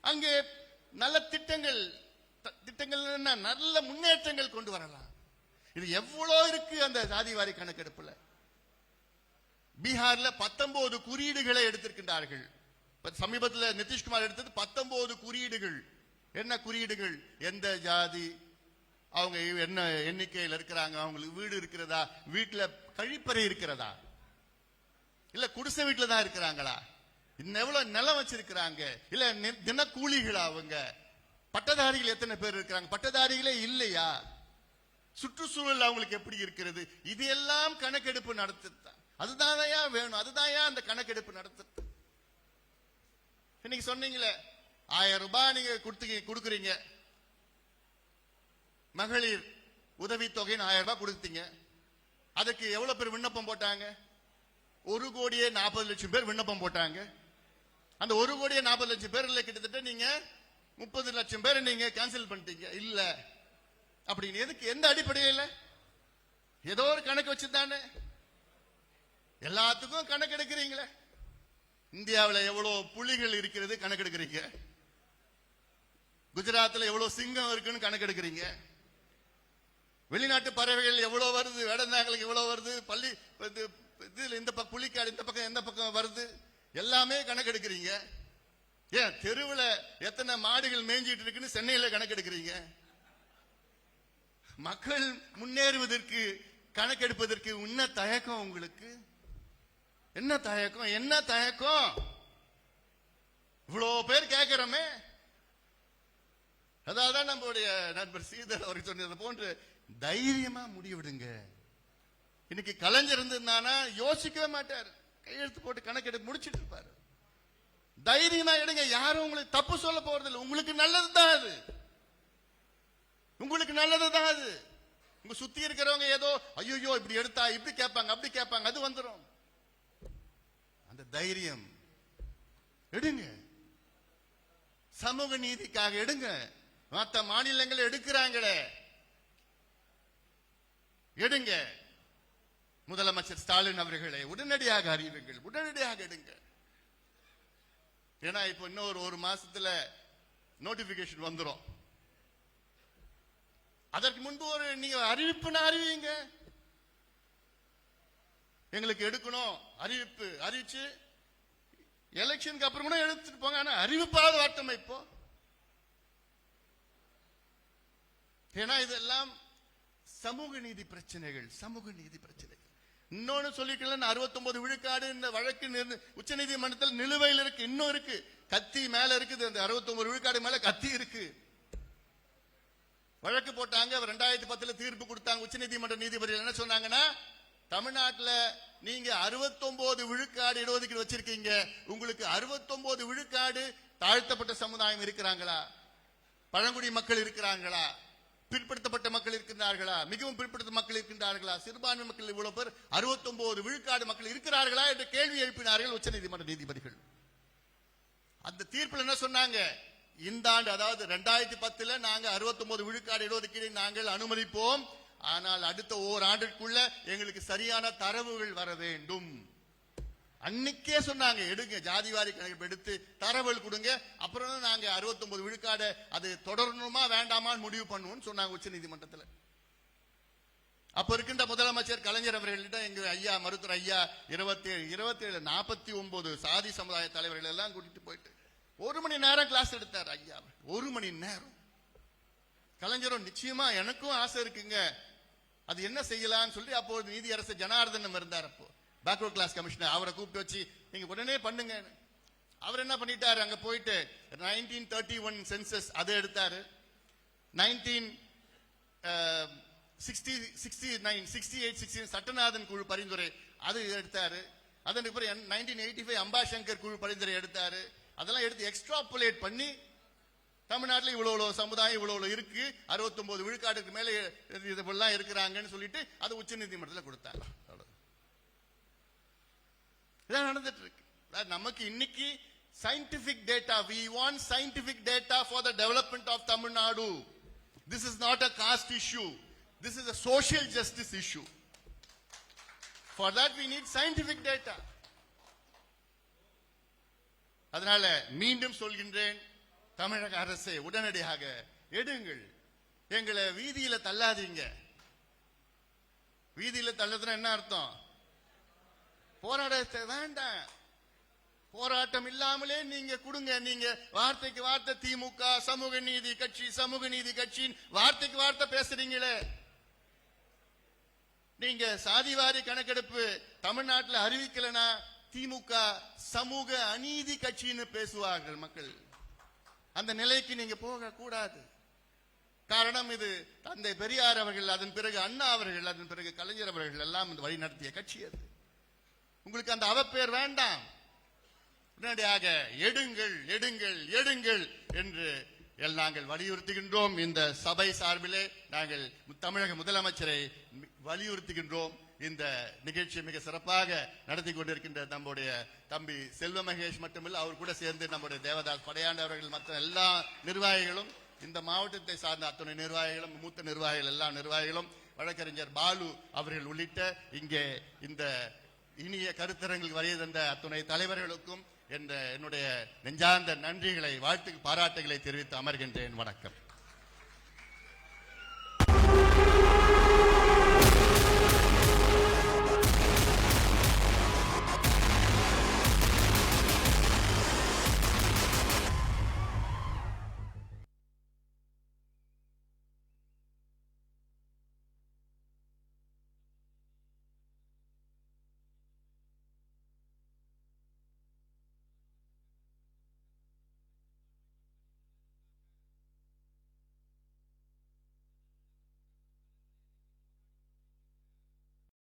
அங்கே நல்ல திட்டங்கள் என்ன, நல்ல முன்னேற்றங்கள் கொண்டு வரலாம். இது எவ்வளோ இருக்கு அந்த சாதிவாரி கணக்கெடுப்புல. பீகார்ல 19 குறியீடுகளை எடுத்திருக்கின்றார்கள். சமீபத்தில் நிதிஷ்குமார் எடுத்தது 19 குறியீடுகள். என்ன குறியீடுகள்? எந்த ஜாதி, அவங்க என்ன எண்ணிக்கையில் இருக்கிறாங்க, அவங்களுக்கு வீடு இருக்கிறதா, வீட்டுல கழிப்பறை இருக்கிறதா, இல்ல குடிசை வீட்டுல தான் இருக்கிறாங்களா, இன்னும் எவ்வளவு நிலம் வச்சிருக்கிறாங்க, இல்ல தினக்கூலிகளா, அவங்க பட்டதாரிகள் எத்தனை பேர் இருக்கிறாங்க, பட்டதாரிகளே இல்லையா, சுற்றுச்சூழல் அவங்களுக்கு எப்படி இருக்கிறது, இது எல்லாம் கணக்கெடுப்பு நடத்துதான். அதுதான் வேணும், அதுதான் அந்த கணக்கெடுப்பு நடத்துறது. இன்னைக்கு சொன்னீங்களே 1000 ரூபாய் நீங்க கொடுக்குறீங்க, மகளிர் உதவித்தொகைன்னு 1000 ரூபாய் கொடுத்தீங்க. அதுக்கு எவ்வளவு பேர் விண்ணப்பம் போட்டாங்க? 1,40,00,000 பேர் விண்ணப்பம் போட்டாங்க. அந்த 1,40,00,000 பேர்ல கிட்டத்தட்ட நீங்க 30 லட்சம் பேர் நீங்க கேன்சல் பண்ணிட்டீங்க. இல்ல அப்படின்னு எதுக்கு? எந்த அடிப்படையில்? ஏதோ ஒரு கணக்கு வச்சுதானே எல்லாத்துக்கும் கணக்கு எடுக்கிறீங்களே. இந்தியாவில் எவ்வளவு புலிகள் இருக்கிறது கணக்கெடுக்கிறீங்க, குஜராத்தில் எவ்வளவு சிங்கம் இருக்குன்னு கணக்கெடுக்கிறீங்க, வெளிநாட்டு பறவைகள் எவ்வளவு வருது, வேடந்தாங்களுக்கு எவ்வளவு வருது, பள்ளி இந்த பக்கம் புலிக்காடு இந்த பக்கம் எந்த பக்கம் வருது, எல்லாமே கணக்கெடுக்கிறீங்க. ஏன் தெருவில் எத்தனை மாடுகள் மேய்ஞ்சிட்டு இருக்குன்னு சென்னையில் கணக்கெடுக்கிறீங்க. மக்கள் முன்னேறுவதற்கு கணக்கெடுப்பதற்கு என்ன தயக்கம் உங்களுக்கு? என்ன தயக்கம்? என்ன தயக்கம்? இவ்வளவு பேர் கேட்கிறோமே. அதான் நம்மளுடைய நண்பர் ஸ்ரீதர் அவருக்கு சொன்னது போன்று தைரியமா முடிவெடுங்க. இன்னைக்கு கலைஞர் இருந்திருந்தானா யோசிக்கவே மாட்டார், கையெழுத்து போட்டு கணக்கெடுப்பு முடிச்சிட்டு இருப்பாரு. தைரியமா எடுங்க, யாரும் உங்களுக்கு தப்பு சொல்ல போறதில்லை. உங்களுக்கு நல்லதுதான் அது, உங்களுக்கு நல்லதுதான் அது. உங்க சுத்தி இருக்கிறவங்க ஏதோ ஐயோ இப்படி எடுத்தா இப்படி கேட்பாங்க அப்படி கேட்பாங்க, அது வந்துடும். அந்த தைரியம் எடுங்க, சமூக நீதிக்காக எடுங்க. மற்ற மாநிலங்கள் எடுக்கிறாங்களே, எடுங்க. முதலமைச்சர் ஸ்டாலின் அவர்களை உடனடியாக அறிவிங்கள், உடனடியாக எடுங்க. ஏன்னா இப்ப இன்னொரு 1 மாசத்துல நோட்டிபிகேஷன் வந்துடும். அதற்கு முன்பு ஒரு நீங்க அறிவிப்புன்னு அறிவிங்க. எங்களுக்கு எடுக்கணும் அறிவிப்பு அறிவிச்சு எலெக்ஷனுக்கு அப்புறம் கூட எடுத்துட்டு போங்க. ஆனா அறிவிப்பாவது வாட்டமே இப்போ. ஏன்னா இதெல்லாம் சமூக நீதி பிரச்சனைகள், சமூக நீதி பிரச்சனைகள். இன்னொன்னு சொல்லிக்கலாம், 69 விழுக்காடு இந்த வழக்கு உச்ச நீதிமன்றத்தில் நிலுவையில் இருக்கு, இன்னும் இருக்கு, கத்தி மேல இருக்குது. அந்த 69 விழுக்காடு மேல கத்தி இருக்கு. வழக்கு போட்டாங்க, 2010 தீர்ப்பு கொடுத்தாங்க. உச்ச நீதிமன்ற நீதிபதிகள் என்ன சொன்னாங்கன்னா, தமிழ்நாட்டில் நீங்க 69 விழுக்காடு இடஒதுக்கீடு வச்சிருக்கீங்க, உங்களுக்கு 69 விழுக்காடு தாழ்த்தப்பட்ட சமுதாயம் இருக்கிறாங்களா, பழங்குடி மக்கள் இருக்கிறாங்களா, பிற்படுத்தப்பட்ட மக்கள் இருக்கின்றார்களா, மிகவும் பிற்படுத்த மக்கள் இருக்கின்றார்களா, சிறுபான்மை மக்கள் இவ்வளவு பேர் 69 விழுக்காடு மக்கள் இருக்கிறார்களா என்ற கேள்வி எழுப்பினார்கள் உச்ச நீதிமன்ற நீதிபதிகள். அந்த தீர்ப்பில் என்ன சொன்னாங்க, இந்த ஆண்டு அதாவது 2010 நாங்க 69 விழுக்காடு இடஒதுக்கீடை நாங்கள் அனுமதிப்போம், ஆனால் அடுத்த ஓராண்டிற்குள்ள எங்களுக்கு சரியான தரவுகள் வர வேண்டும். அன்னைக்கே சொன்னாங்க, எடுங்க ஜாதிவாரி கணக்கெடுப்பு எடுத்து தரவுகள் கொடுங்க, அப்புறம் நாங்க 69 விழுக்காடு அது தொடரணுமா வேண்டாமான்னு முடிவு பண்ணுவோம் சொன்னாங்க உச்ச நீதிமன்றத்தில். அப்ப இருக்கின்ற முதலமைச்சர் கலைஞர் அவர்களிடம் எங்க ஐயா மருத்துவர் ஐயா 27 49 சாதி சமுதாய தலைவர்கள் எல்லாம் கூட்டிட்டு போயிட்டு 1 மணி நேரம் கிளாஸ் எடுத்தார் ஐயா. 1 மணி நேரம். கலைஞரும் நிச்சயமா எனக்கும் ஆசை இருக்குங்க, அது என்ன செய்யலாம்னு சொல்லி அப்போது நீதியரசர் ஜனார்தனம் இருந்தார், அப்போ பேக்வர்ட் கிளாஸ் கமிஷனர். அவரை கூப்பிட்டு வச்சு நீங்க உடனே பண்ணுங்க. அவர் என்ன பண்ணிட்டாரு, அங்க போயிட்டு 1931 சென்சஸ் அதை எடுத்தாரு, 1968 சட்டநாதன் குழு பரிந்துரை அது எடுத்தாரு, அதற்கு பிறகு 1985 அம்பாசங்கர் குழு பரிந்துரை எடுத்தாரு. அதெல்லாம் எடுத்து எக்ஸ்ட்ராபுலேட் பண்ணி தமிழ்நாட்டில் இவ்வளவு சமுதாயம் இவ்வளவு இருக்கு, 69 விழுக்காடுக்கு மேல இதெல்லாம் இருக்கிறாங்கன்னு சொல்லிட்டு அது உச்ச நீதிமன்றத்தில் கொடுத்தாங்க. இதான் நடந்துட்டு இருக்கு. நமக்கு இன்னைக்கு scientific data, we want scientific data for the development of Tamil Nadu. This is not a caste issue, this is a social justice issue. For that we need scientific data. அதனால மீண்டும் சொல்கின்றேன், தமிழக அரசை உடனடியாக எடுங்கள், எங்களை வீதியில தள்ளாதீங்க. வீதியில தள்ளதுன்னா என்ன அர்த்தம்? போராட வேண்டாம். போராட்டம் இல்லாமலே நீங்க கொடுங்க. நீங்க வார்த்தைக்கு வார்த்தை திமுக சமூக நீதி கட்சி சமூக நீதி கட்சியின் வார்த்தைக்கு வார்த்தை பேசுறீங்களே. நீங்க சாதிவாரி கணக்கெடுப்பு தமிழ்நாட்டில் அறிவிக்கலனா திமுக சமூக அநீதி கட்சின்னு பேசுவார்கள் மக்கள். அந்த நிலைக்கு நீங்க போக கூடாது. காரணம், இது தந்தை பெரியார் அவர்கள், அதன் பிறகு அண்ணா அவர்கள், அதன் பிறகு கலைஞர் அவர்கள் எல்லாம் வழி நடத்திய கட்சி அது. உங்களுக்கு அந்த அவப்பெயர் வேண்டாம். உடனடியாக எடுங்கள் எடுங்கள் எடுங்கள் என்று நாங்கள் வலியுறுத்துகின்றோம். இந்த சபை சார்பிலே நாங்கள் தமிழக முதலமைச்சரை வலியுறுத்துகின்றோம். இந்த நிகழ்ச்சியை மிக சிறப்பாக நடத்தி கொண்டிருக்கின்ற நம்முடைய தம்பி செல்வ மகேஷ் மட்டுமில்லை, அவர் கூட சேர்ந்து நம்முடைய தேவதாஸ் படையாண்டவர்கள் மற்ற எல்லா நிர்வாகிகளும், இந்த மாவட்டத்தை சார்ந்த அத்துணை நிர்வாகிகளும், மூத்த நிர்வாகிகள் எல்லா நிர்வாகிகளும், வழக்கறிஞர் பாலு அவர்கள் உள்ளிட்ட இங்கே இந்த இனிய கருத்தரங்கில் வரைய தந்த அத்துணை தலைவர்களுக்கும் என்னுடைய நெஞ்சார்ந்த நன்றிகளை, வாழ்த்து, பாராட்டுகளை தெரிவித்து அமர்கின்றேன். வணக்கம்.